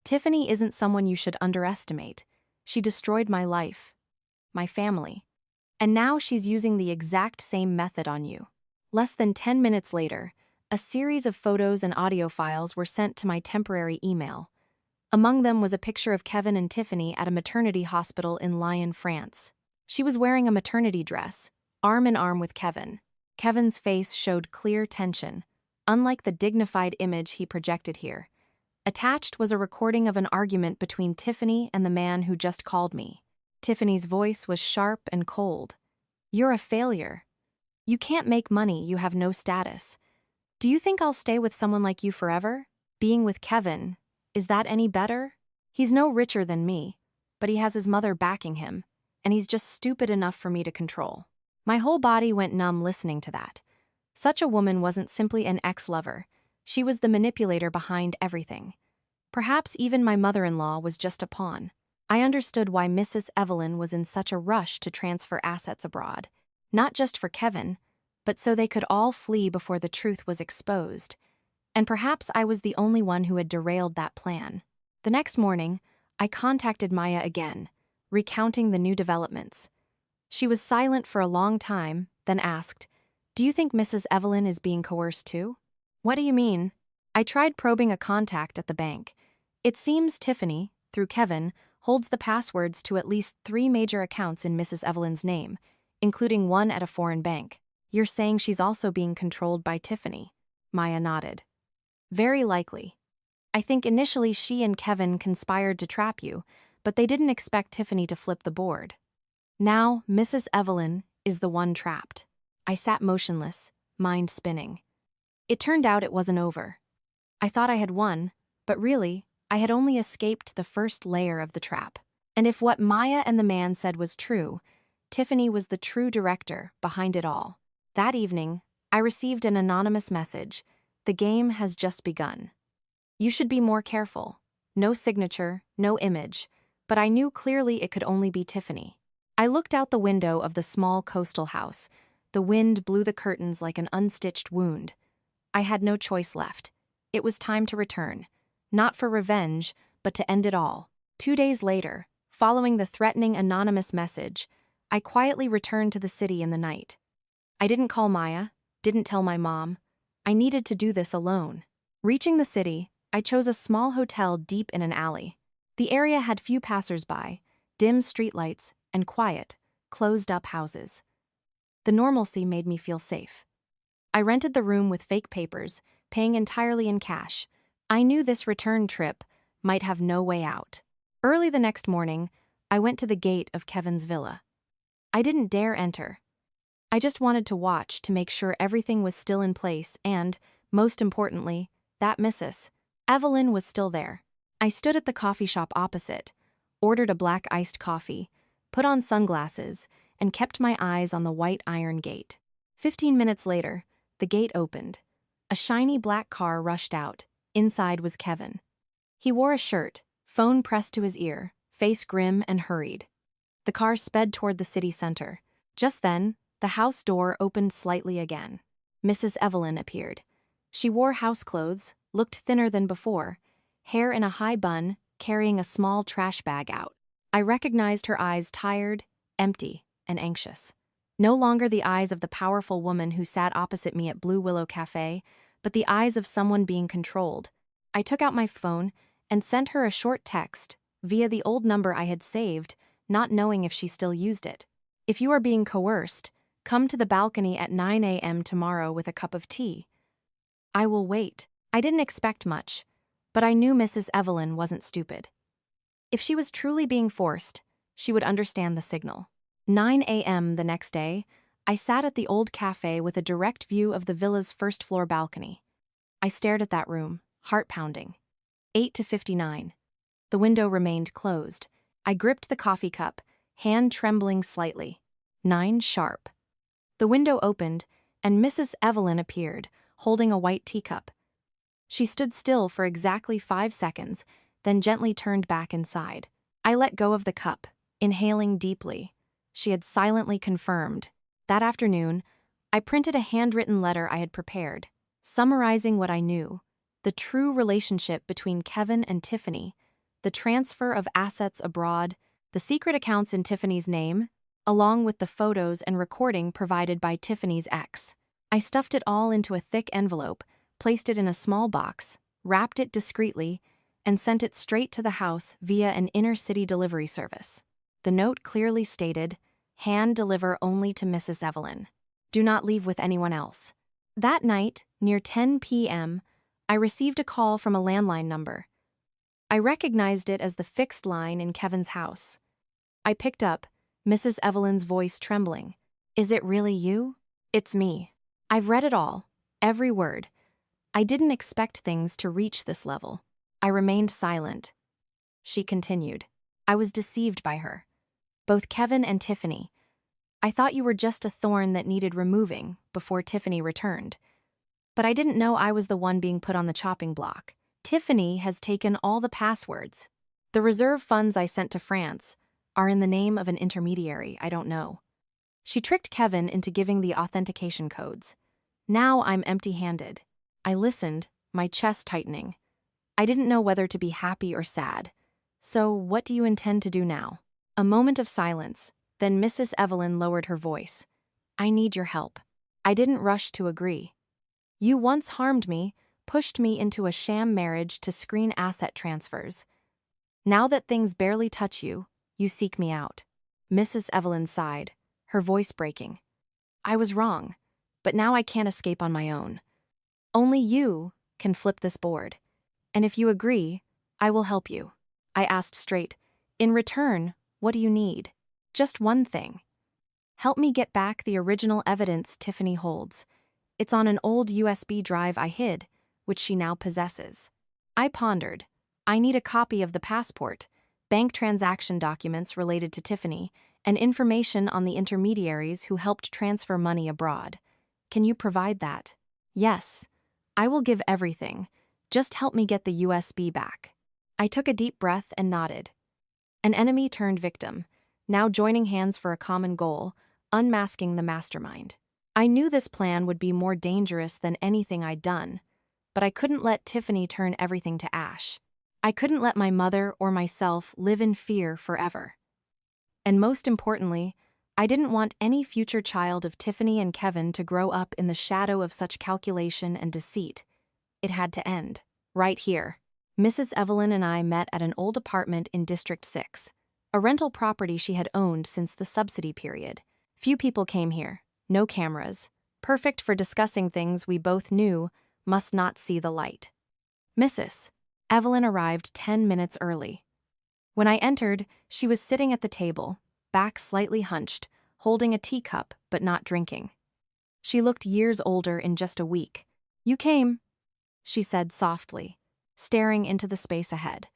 Tiffany isn't someone you should underestimate. She destroyed my life, my family. And now she's using the exact same method on you." Less than 10 minutes later, a series of photos and audio files were sent to my temporary email. Among them was a picture of Kevin and Tiffany at a maternity hospital in Lyon, France. She was wearing a maternity dress, arm in arm with Kevin. Kevin's face showed clear tension, unlike the dignified image he projected here. Attached was a recording of an argument between Tiffany and the man who just called me. Tiffany's voice was sharp and cold. "You're a failure. You can't make money, you have no status. Do you think I'll stay with someone like you forever? Being with Kevin, is that any better? He's no richer than me, but he has his mother backing him, and he's just stupid enough for me to control." My whole body went numb listening to that. Such a woman wasn't simply an ex-lover. She was the manipulator behind everything. Perhaps even my mother-in-law was just a pawn. I understood why Mrs. Evelyn was in such a rush to transfer assets abroad. Not just for Kevin, but so they could all flee before the truth was exposed. And perhaps I was the only one who had derailed that plan. The next morning, I contacted Maya again, recounting the new developments. She was silent for a long time, then asked, "Do you think Mrs. Evelyn is being coerced too?" "What do you mean?" I tried probing a contact at the bank. It seems Tiffany, through Kevin, holds the passwords to at least 3 major accounts in Mrs. Evelyn's name, including one at a foreign bank. "You're saying she's also being controlled by Tiffany?" Maya nodded. "Very likely. I think initially she and Kevin conspired to trap you, but they didn't expect Tiffany to flip the board. Now, Mrs. Evelyn is the one trapped." I sat motionless, mind spinning. It turned out it wasn't over. I thought I had won, but really, I had only escaped the first layer of the trap. And if what Maya and the man said was true, Tiffany was the true director behind it all. That evening, I received an anonymous message. "The game has just begun. You should be more careful." No signature, no image, but I knew clearly it could only be Tiffany. I looked out the window of the small coastal house. The wind blew the curtains like an unstitched wound. I had no choice left. It was time to return. Not for revenge, but to end it all. 2 days later, following the threatening anonymous message, I quietly returned to the city in the night. I didn't call Maya, didn't tell my mom. I needed to do this alone. Reaching the city, I chose a small hotel deep in an alley. The area had few passers-by, dim streetlights, and quiet, closed-up houses. The normalcy made me feel safe. I rented the room with fake papers, paying entirely in cash. I knew this return trip might have no way out. Early the next morning, I went to the gate of Kevin's villa. I didn't dare enter. I just wanted to watch to make sure everything was still in place and, most importantly, that Mrs. Evelyn was still there. I stood at the coffee shop opposite, ordered a black iced coffee, put on sunglasses, and kept my eyes on the white iron gate. 15 minutes later, the gate opened. A shiny black car rushed out. Inside was Kevin. He wore a shirt, phone pressed to his ear, face grim and hurried. The car sped toward the city center. Just then, the house door opened slightly again. Mrs. Evelyn appeared. She wore house clothes, looked thinner than before, hair in a high bun, carrying a small trash bag out. I recognized her eyes tired, empty, and anxious. No longer the eyes of the powerful woman who sat opposite me at Blue Willow Cafe, but the eyes of someone being controlled. I took out my phone and sent her a short text via the old number I had saved, not knowing if she still used it. If you are being coerced, come to the balcony at 9 a.m. tomorrow with a cup of tea. I will wait. I didn't expect much, but I knew Mrs. Evelyn wasn't stupid. If she was truly being forced, she would understand the signal. 9 a.m. the next day, I sat at the old cafe with a direct view of the villa's first-floor balcony. I stared at that room, heart pounding. 8:59. The window remained closed. I gripped the coffee cup, hand trembling slightly. 9 sharp. The window opened, and Mrs. Evelyn appeared, holding a white teacup. She stood still for exactly 5 seconds, then gently turned back inside. I let go of the cup, inhaling deeply. She had silently confirmed. That afternoon, I printed a handwritten letter I had prepared, summarizing what I knew: the true relationship between Kevin and Tiffany, the transfer of assets abroad, the secret accounts in Tiffany's name, along with the photos and recording provided by Tiffany's ex. I stuffed it all into a thick envelope, placed it in a small box, wrapped it discreetly, and sent it straight to the house via an inner-city delivery service. The note clearly stated, "Hand deliver only to Mrs. Evelyn. Do not leave with anyone else." That night, near 10 p.m., I received a call from a landline number. I recognized it as the fixed line in Kevin's house. I picked up, Mrs. Evelyn's voice trembling. "Is it really you?" "It's me. I've read it all, every word. I didn't expect things to reach this level." I remained silent. She continued. "I was deceived by her. Both Kevin and Tiffany. I thought you were just a thorn that needed removing before Tiffany returned. But I didn't know I was the one being put on the chopping block. Tiffany has taken all the passwords. The reserve funds I sent to France are in the name of an intermediary I don't know. She tricked Kevin into giving the authentication codes. Now I'm empty-handed." I listened, my chest tightening. I didn't know whether to be happy or sad. "So, what do you intend to do now?" A moment of silence, then Mrs. Evelyn lowered her voice. "I need your help." I didn't rush to agree. "You once harmed me, pushed me into a sham marriage to screen asset transfers. Now that things barely touch you, you seek me out." Mrs. Evelyn sighed, her voice breaking. "I was wrong, but now I can't escape on my own. Only you can flip this board. And if you agree, I will help you." I asked straight, "In return, what do you need?" "Just one thing. Help me get back the original evidence Tiffany holds. It's on an old USB drive I hid, which she now possesses." I pondered. "I need a copy of the passport, bank transaction documents related to Tiffany, and information on the intermediaries who helped transfer money abroad. Can you provide that?" "Yes. I will give everything. Just help me get the USB back." I took a deep breath and nodded. An enemy turned victim, now joining hands for a common goal, unmasking the mastermind. I knew this plan would be more dangerous than anything I'd done, but I couldn't let Tiffany turn everything to ash. I couldn't let my mother or myself live in fear forever. And most importantly, I didn't want any future child of Tiffany and Kevin to grow up in the shadow of such calculation and deceit. It had to end. Right here. Mrs. Evelyn and I met at an old apartment in District 6, a rental property she had owned since the subsidy period. Few people came here, no cameras, perfect for discussing things we both knew must not see the light. Mrs. Evelyn arrived 10 minutes early. When I entered, she was sitting at the table, back slightly hunched, holding a teacup but not drinking. She looked years older in just a week. "You came," she said softly, staring into the space ahead.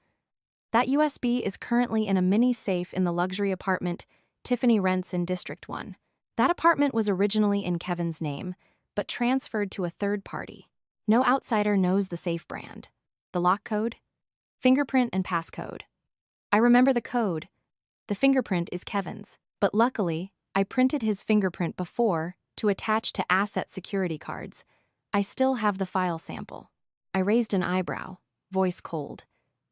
"That USB is currently in a mini safe in the luxury apartment Tiffany rents in District 1. That apartment was originally in Kevin's name, but transferred to a third party. No outsider knows the safe brand. The lock code? Fingerprint and passcode. I remember the code. The fingerprint is Kevin's, but luckily, I printed his fingerprint before to attach to asset security cards. I still have the file sample." I raised an eyebrow, voice cold.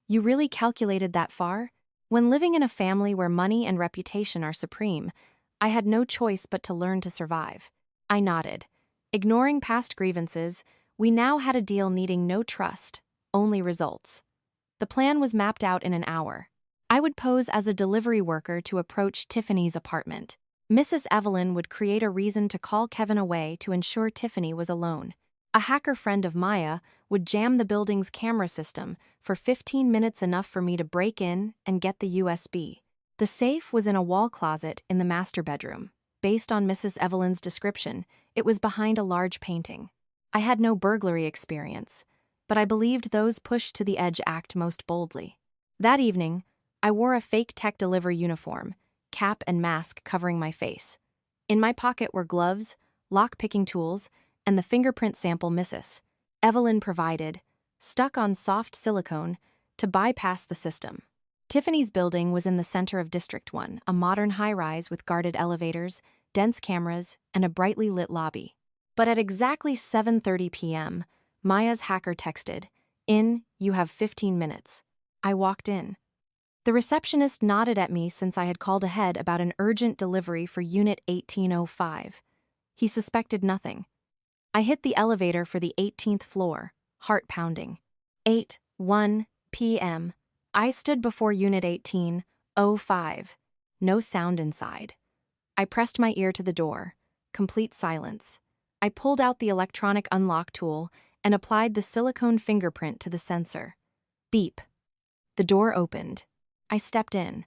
"You really calculated that far? When living in a family where money and reputation are supreme, I had no choice but to learn to survive." I nodded. Ignoring past grievances, We now had a deal needing no trust, only results. The plan was mapped out in an hour. I would pose as a delivery worker to approach Tiffany's apartment. Mrs. Evelyn would create a reason to call Kevin away to ensure Tiffany was alone. A hacker friend of Maya would jam the building's camera system for 15 minutes, enough for me to break in and get the USB. The safe was in a wall closet in the master bedroom. Based on Mrs. Evelyn's description, it was behind a large painting. I had no burglary experience, but I believed those pushed to the edge act most boldly. That evening, I wore a fake tech delivery uniform, cap and mask covering my face. In my pocket were gloves, lock-picking tools, and the fingerprint sample Mrs. Evelyn provided, stuck on soft silicone, to bypass the system. Tiffany's building was in the center of District 1, a modern high-rise with guarded elevators, dense cameras, and a brightly lit lobby. But at exactly 7:30 p.m., Maya's hacker texted, "In, you have 15 minutes." I walked in. The receptionist nodded at me since I had called ahead about an urgent delivery for Unit 1805. He suspected nothing. I hit the elevator for the 18th floor, heart pounding. 8:01 p.m. I stood before Unit 1805. No sound inside. I pressed my ear to the door. Complete silence. I pulled out the electronic unlock tool and applied the silicone fingerprint to the sensor. Beep. The door opened. I stepped in.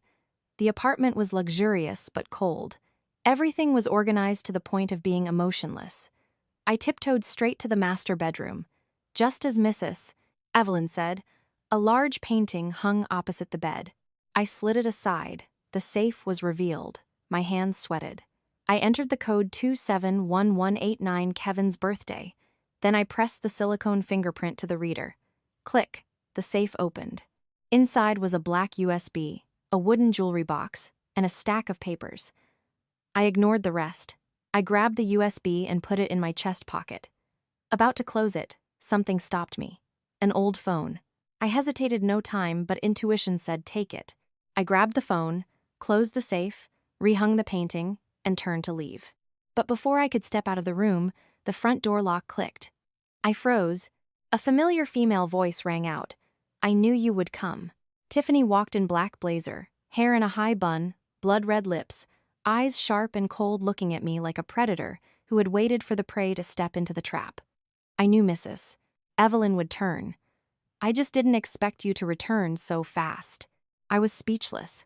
The apartment was luxurious but cold. Everything was organized to the point of being emotionless. I tiptoed straight to the master bedroom. Just as Mrs. Evelyn said, a large painting hung opposite the bed. I slid it aside. The safe was revealed. My hands sweated. I entered the code 271189, Kevin's birthday. Then I pressed the silicone fingerprint to the reader. Click. The safe opened. Inside was a black USB, a wooden jewelry box, and a stack of papers. I ignored the rest. I grabbed the USB and put it in my chest pocket. About to close it, something stopped me. An old phone. I hesitated no time, but intuition said take it. I grabbed the phone, closed the safe, rehung the painting, and turned to leave. But before I could step out of the room, the front door lock clicked. I froze. A familiar female voice rang out. "I knew you would come." Tiffany walked in black blazer, hair in a high bun, blood-red lips, eyes sharp and cold, looking at me like a predator who had waited for the prey to step into the trap. I knew Mrs. Evelyn would turn. "I just didn't expect you to return so fast." I was speechless.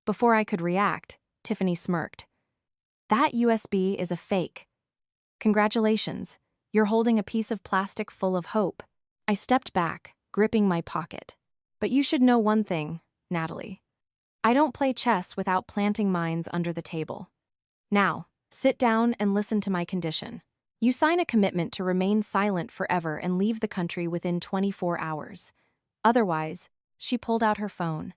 Before I could react, Tiffany smirked. "That USB is a fake. Congratulations, you're holding a piece of plastic full of hope." I stepped back, gripping my pocket. "But you should know one thing, Natalie. I don't play chess without planting mines under the table. Now, sit down and listen to my condition. You sign a commitment to remain silent forever and leave the country within 24 hours. Otherwise," she pulled out her phone,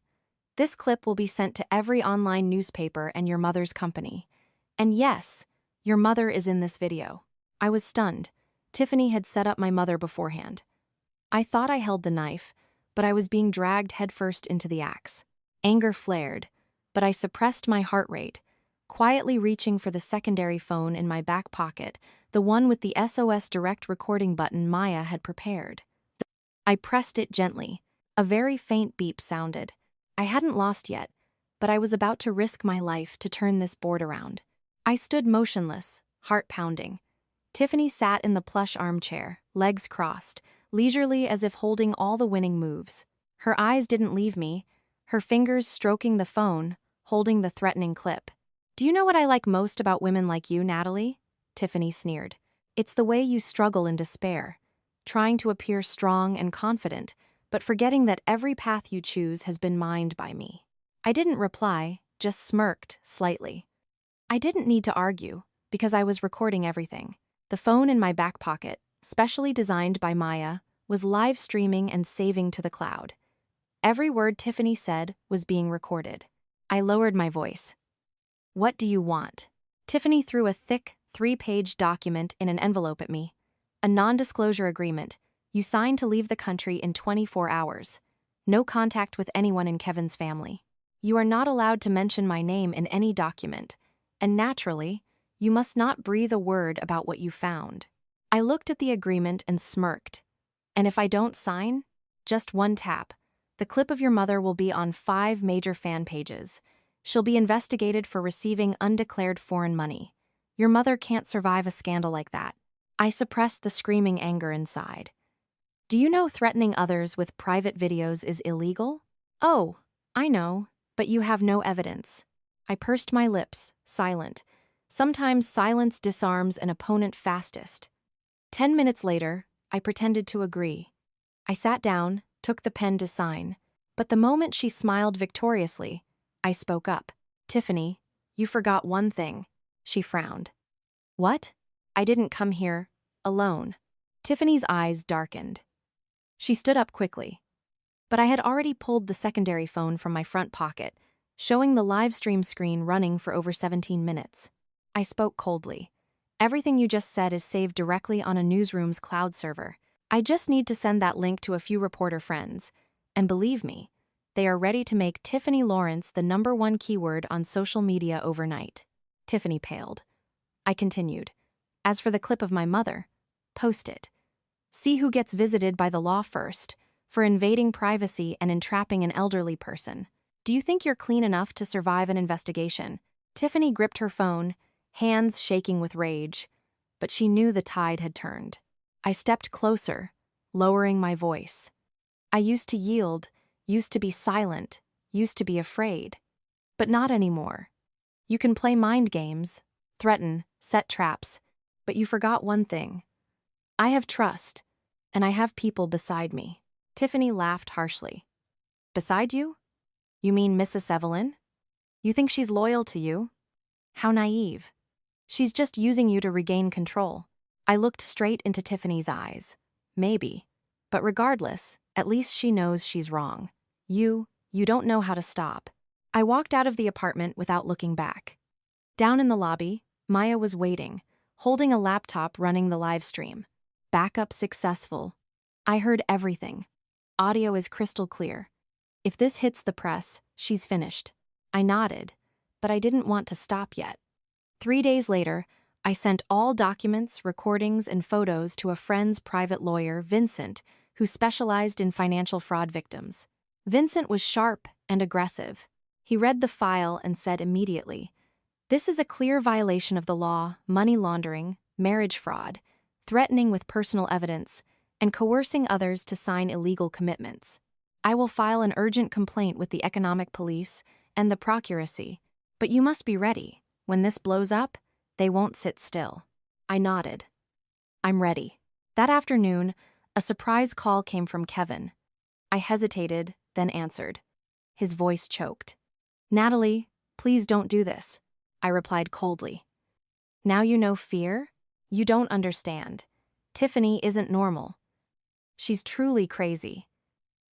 "this clip will be sent to every online newspaper and your mother's company. And yes, your mother is in this video." I was stunned. Tiffany had set up my mother beforehand. I thought I held the knife, but I was being dragged headfirst into the axe. Anger flared, but I suppressed my heart rate, quietly reaching for the secondary phone in my back pocket, the one with the SOS direct recording button Maya had prepared. I pressed it gently. A very faint beep sounded. I hadn't lost yet, but I was about to risk my life to turn this board around. I stood motionless, heart pounding. Tiffany sat in the plush armchair, legs crossed, leisurely as if holding all the winning moves. Her eyes didn't leave me, her fingers stroking the phone, holding the threatening clip. "Do you know what I like most about women like you, Natalie?" Tiffany sneered. "It's the way you struggle in despair, trying to appear strong and confident, but forgetting that every path you choose has been mined by me." I didn't reply, just smirked slightly. I didn't need to argue, because I was recording everything. The phone in my back pocket, specially designed by Maya, was live streaming and saving to the cloud. Every word Tiffany said was being recorded. I lowered my voice. "What do you want?" Tiffany threw a thick, 3-page document in an envelope at me. "A non-disclosure agreement. You signed to leave the country in 24 hours. No contact with anyone in Kevin's family. You are not allowed to mention my name in any document. And naturally, you must not breathe a word about what you found." I looked at the agreement and smirked. And if I don't sign? Just one tap. The clip of your mother will be on 5 major fan pages. She'll be investigated for receiving undeclared foreign money. Your mother can't survive a scandal like that. I suppressed the screaming anger inside. Do you know threatening others with private videos is illegal? Oh, I know, but you have no evidence. I pursed my lips, silent. Sometimes silence disarms an opponent fastest. 10 minutes later, I pretended to agree. I sat down, took the pen to sign, but the moment she smiled victoriously, I spoke up. Tiffany, you forgot one thing. She frowned. What? I didn't come here alone. Tiffany's eyes darkened. She stood up quickly. But I had already pulled the secondary phone from my front pocket, showing the live stream screen running for over 17 minutes. I spoke coldly. Everything you just said is saved directly on a newsroom's cloud server. I just need to send that link to a few reporter friends. And believe me, they are ready to make Tiffany Lawrence the #1 keyword on social media overnight. Tiffany paled. I continued. As for the clip of my mother, post it. See who gets visited by the law first, for invading privacy and entrapping an elderly person. Do you think you're clean enough to survive an investigation? Tiffany gripped her phone, hands shaking with rage, but she knew the tide had turned. I stepped closer, lowering my voice. I used to yield, used to be silent, used to be afraid. But not anymore. You can play mind games, threaten, set traps, but you forgot one thing. I have trust, and I have people beside me. Tiffany laughed harshly. Beside you? You mean Mrs. Evelyn? You think she's loyal to you? How naive. She's just using you to regain control. I looked straight into Tiffany's eyes. Maybe. But regardless, at least she knows she's wrong. You don't know how to stop. I walked out of the apartment without looking back. Down in the lobby, Maya was waiting, holding a laptop running the live stream. Backup successful. I heard everything. Audio is crystal clear. If this hits the press, she's finished. I nodded, but I didn't want to stop yet. 3 days later, I sent all documents, recordings, and photos to a friend's private lawyer, Vincent, who specialized in financial fraud victims. Vincent was sharp and aggressive. He read the file and said immediately, "This is a clear violation of the law, money laundering, marriage fraud, threatening with personal evidence, and coercing others to sign illegal commitments. I will file an urgent complaint with the economic police and the procuracy, but you must be ready. When this blows up, they won't sit still." I nodded. I'm ready. That afternoon, a surprise call came from Kevin. I hesitated, then answered. His voice choked. "Natalie, please don't do this," I replied coldly. "Now you know fear? You don't understand. Tiffany isn't normal. She's truly crazy.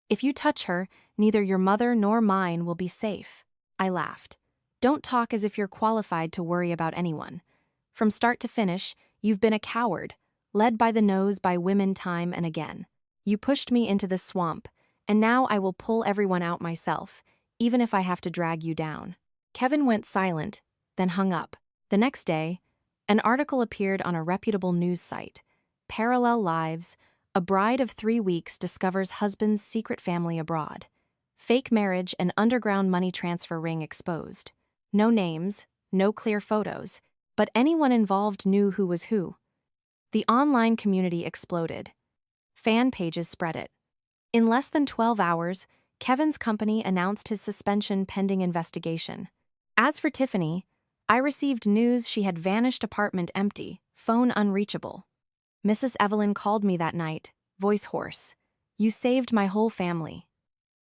If you touch her, neither your mother nor mine will be safe." I laughed. "Don't talk as if you're qualified to worry about anyone. From start to finish, you've been a coward, led by the nose by women time and again. You pushed me into the swamp, and now I will pull everyone out myself, even if I have to drag you down." Kevin went silent, then hung up. The next day, an article appeared on a reputable news site. Parallel Lives, a bride of 3 weeks discovers husband's secret family abroad. Fake marriage and underground money transfer ring exposed. No names, no clear photos, but anyone involved knew who was who. The online community exploded. Fan pages spread it. In less than 12 hours, Kevin's company announced his suspension pending investigation. As for Tiffany, I received news she had vanished, apartment empty, phone unreachable. Mrs. Evelyn called me that night, voice hoarse. "You saved my whole family."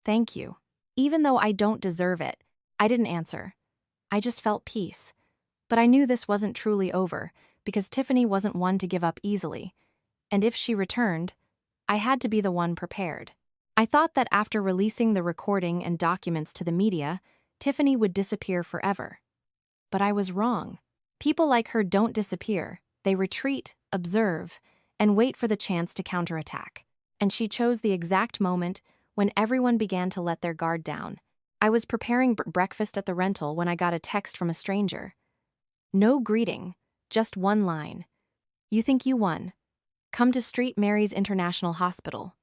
"Thank you." Even though I don't deserve it, I didn't answer. I just felt peace. But I knew this wasn't truly over, because Tiffany wasn't one to give up easily. And if she returned, I had to be the one prepared. I thought that after releasing the recording and documents to the media, Tiffany would disappear forever. But I was wrong. People like her don't disappear. They retreat, observe, and wait for the chance to counterattack. And she chose the exact moment when everyone began to let their guard down. I was preparing breakfast at the rental when I got a text from a stranger. No greeting, just one line. "You think you won. Come to St. Mary's International Hospital.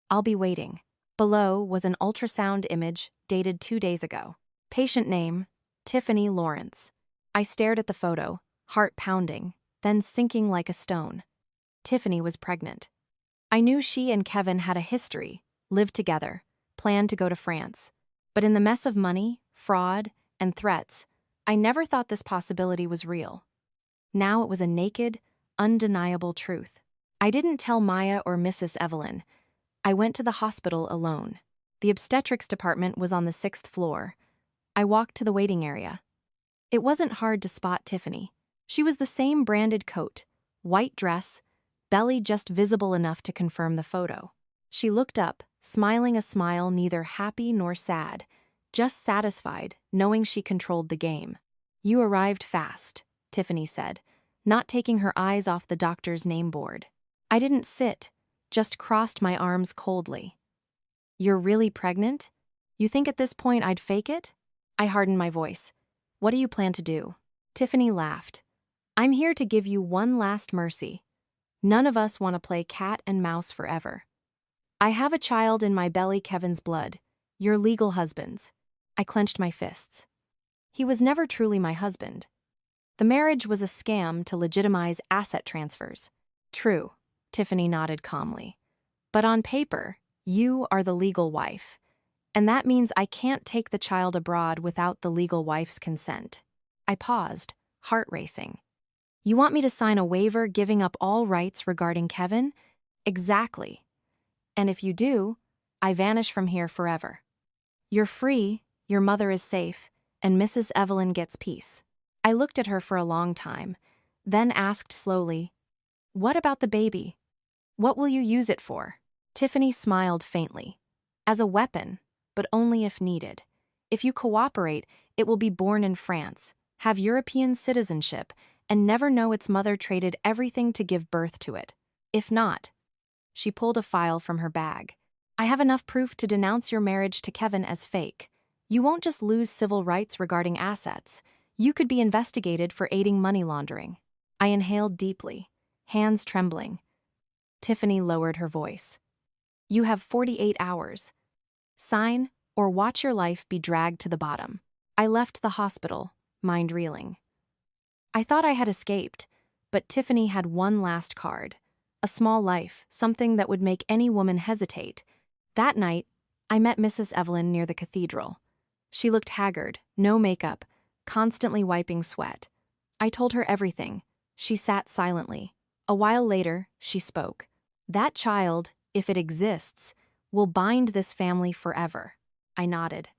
I'll be waiting. Below was an ultrasound image dated 2 days ago. Patient name, Tiffany Lawrence. I stared at the photo, heart pounding, then sinking like a stone. Tiffany was pregnant. I knew she and Kevin had a history, lived together, planned to go to France. But in the mess of money, fraud, and threats, I never thought this possibility was real. Now it was a naked, undeniable truth. I didn't tell Maya or Mrs. Evelyn. I went to the hospital alone. The obstetrics department was on the 6th floor. I walked to the waiting area. It wasn't hard to spot Tiffany. She was the same branded coat, white dress, belly just visible enough to confirm the photo. She looked up, smiling a smile neither happy nor sad, just satisfied, knowing she controlled the game. You arrived fast, Tiffany said, not taking her eyes off the doctor's name board. I didn't sit, just crossed my arms coldly. You're really pregnant? You think at this point I'd fake it? I hardened my voice. What do you plan to do? Tiffany laughed. I'm here to give you one last mercy. None of us want to play cat and mouse forever. I have a child in my belly, Kevin's blood, your legal husband's. I clenched my fists. He was never truly my husband. The marriage was a scam to legitimize asset transfers. True, Tiffany nodded calmly. But on paper, you are the legal wife. And that means I can't take the child abroad without the legal wife's consent. I paused, heart racing. You want me to sign a waiver giving up all rights regarding Kevin? Exactly. And if you do, I vanish from here forever. You're free, your mother is safe, and Mrs. Evelyn gets peace. I looked at her for a long time, then asked slowly, what about the baby? What will you use it for? Tiffany smiled faintly. As a weapon, but only if needed. If you cooperate, it will be born in France, have European citizenship, and never know its mother traded everything to give birth to it. If not, she pulled a file from her bag. I have enough proof to denounce your marriage to Kevin as fake. You won't just lose civil rights regarding assets. You could be investigated for aiding money laundering. I inhaled deeply, hands trembling. Tiffany lowered her voice. You have 48 hours. Sign, or watch your life be dragged to the bottom. I left the hospital, mind reeling. I thought I had escaped, but Tiffany had one last card. A small life, something that would make any woman hesitate. That night, I met Mrs. Evelyn near the cathedral. She looked haggard, no makeup, constantly wiping sweat. I told her everything. She sat silently. A while later, she spoke. That child, if it exists, will bind this family forever. I nodded.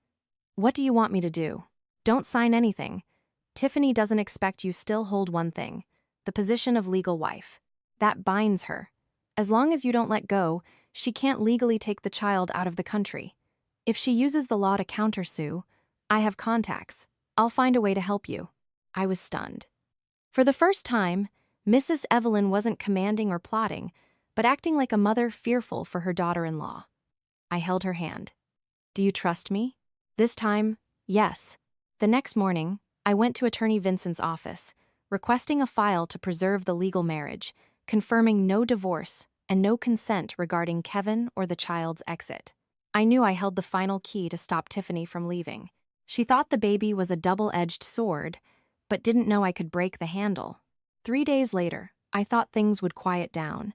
What do you want me to do? Don't sign anything. Tiffany doesn't expect you still hold one thing, the position of legal wife. That binds her. As long as you don't let go, she can't legally take the child out of the country. If she uses the law to countersue, I have contacts. I'll find a way to help you. I was stunned. For the first time, Mrs. Evelyn wasn't commanding or plotting, but acting like a mother fearful for her daughter-in-law. I held her hand. Do you trust me? This time, yes. The next morning, I went to Attorney Vincent's office, requesting a file to preserve the legal marriage, confirming no divorce and no consent regarding Kevin or the child's exit. I knew I held the final key to stop Tiffany from leaving. She thought the baby was a double-edged sword, but didn't know I could break the handle. 3 days later, I thought things would quiet down,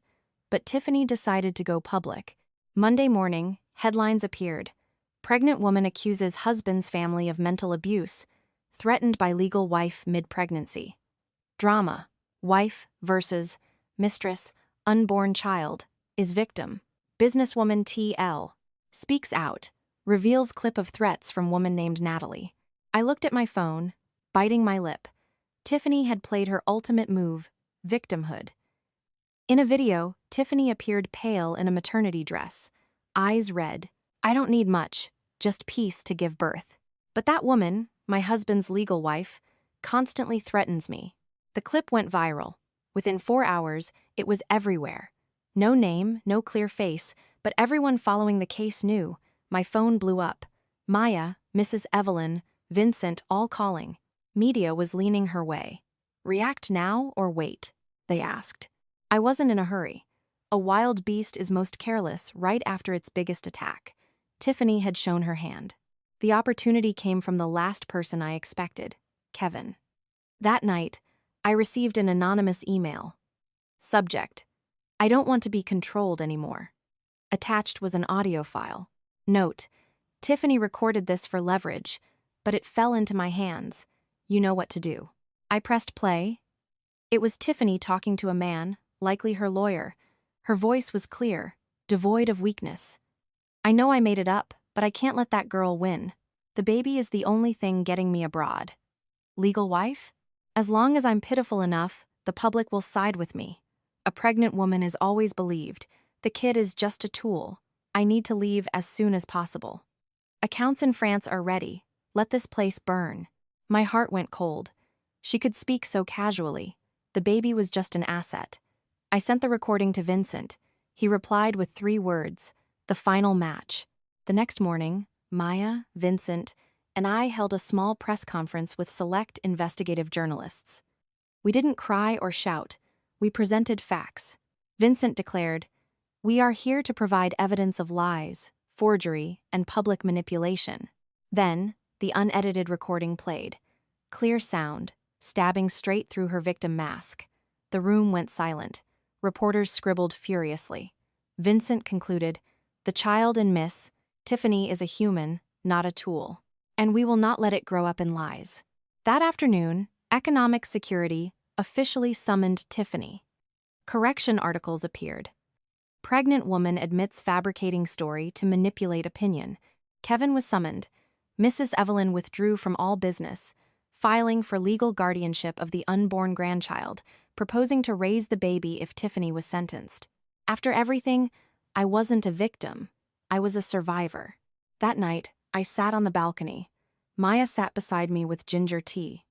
but Tiffany decided to go public. Monday morning, headlines appeared. Pregnant woman accuses husband's family of mental abuse, threatened by legal wife mid-pregnancy. Drama, wife versus mistress, unborn child, is victim. Businesswoman T.L. speaks out, reveals clip of threats from woman named Natalie. I looked at my phone, biting my lip. Tiffany had played her ultimate move, victimhood. In a video, Tiffany appeared pale in a maternity dress, eyes red. I don't need much, just peace to give birth. But that woman, my husband's legal wife, constantly threatens me. The clip went viral. Within 4 hours, it was everywhere. No name, no clear face, but everyone following the case knew. My phone blew up. Maya, Mrs. Evelyn, Vincent, all calling. Media was leaning her way. React now or wait? They asked. I wasn't in a hurry. A wild beast is most careless right after its biggest attack. Tiffany had shown her hand. The opportunity came from the last person I expected, Kevin. That night, I received an anonymous email. Subject: I don't want to be controlled anymore. Attached was an audio file. Note: Tiffany recorded this for leverage, but it fell into my hands. You know what to do. I pressed play. It was Tiffany talking to a man, likely her lawyer. Her voice was clear, devoid of weakness. I know I made it up, but I can't let that girl win. The baby is the only thing getting me abroad. Legal wife? As long as I'm pitiful enough, the public will side with me. A pregnant woman is always believed. The kid is just a tool. I need to leave as soon as possible. Accounts in France are ready. Let this place burn. My heart went cold. She could speak so casually. The baby was just an asset. I sent the recording to Vincent. He replied with 3 words: the final match. The next morning, Maya, Vincent, and I held a small press conference with select investigative journalists. We didn't cry or shout. We presented facts. Vincent declared, "We are here to provide evidence of lies, forgery, and public manipulation." Then, the unedited recording played. Clear sound, stabbing straight through her victim mask. The room went silent. Reporters scribbled furiously. Vincent concluded, "The child in Miss Tiffany is a human, not a tool. And we will not let it grow up in lies." That afternoon, Economic Security officially summoned Tiffany. Correction articles appeared. Pregnant woman admits fabricating story to manipulate opinion. Kevin was summoned. Mrs. Evelyn withdrew from all business, filing for legal guardianship of the unborn grandchild, proposing to raise the baby if Tiffany was sentenced. After everything, I wasn't a victim. I was a survivor. That night, I sat on the balcony. Maya sat beside me with ginger tea.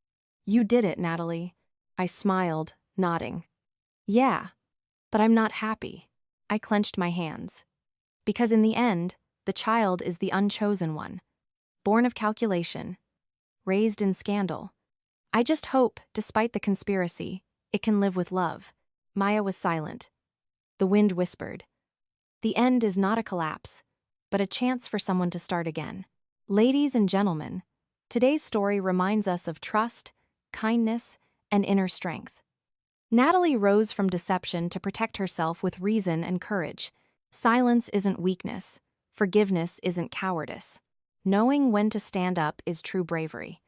"You did it, Natalie." I smiled, nodding. "Yeah, but I'm not happy." I clenched my hands. Because in the end, the child is the unchosen one. Born of calculation. Raised in scandal. I just hope, despite the conspiracy, it can live with love. Maya was silent. The wind whispered. The end is not a collapse, but a chance for someone to start again. Ladies and gentlemen, today's story reminds us of trust, kindness, and inner strength. Natalie rose from deception to protect herself with reason and courage. Silence isn't weakness. Forgiveness isn't cowardice. Knowing when to stand up is true bravery.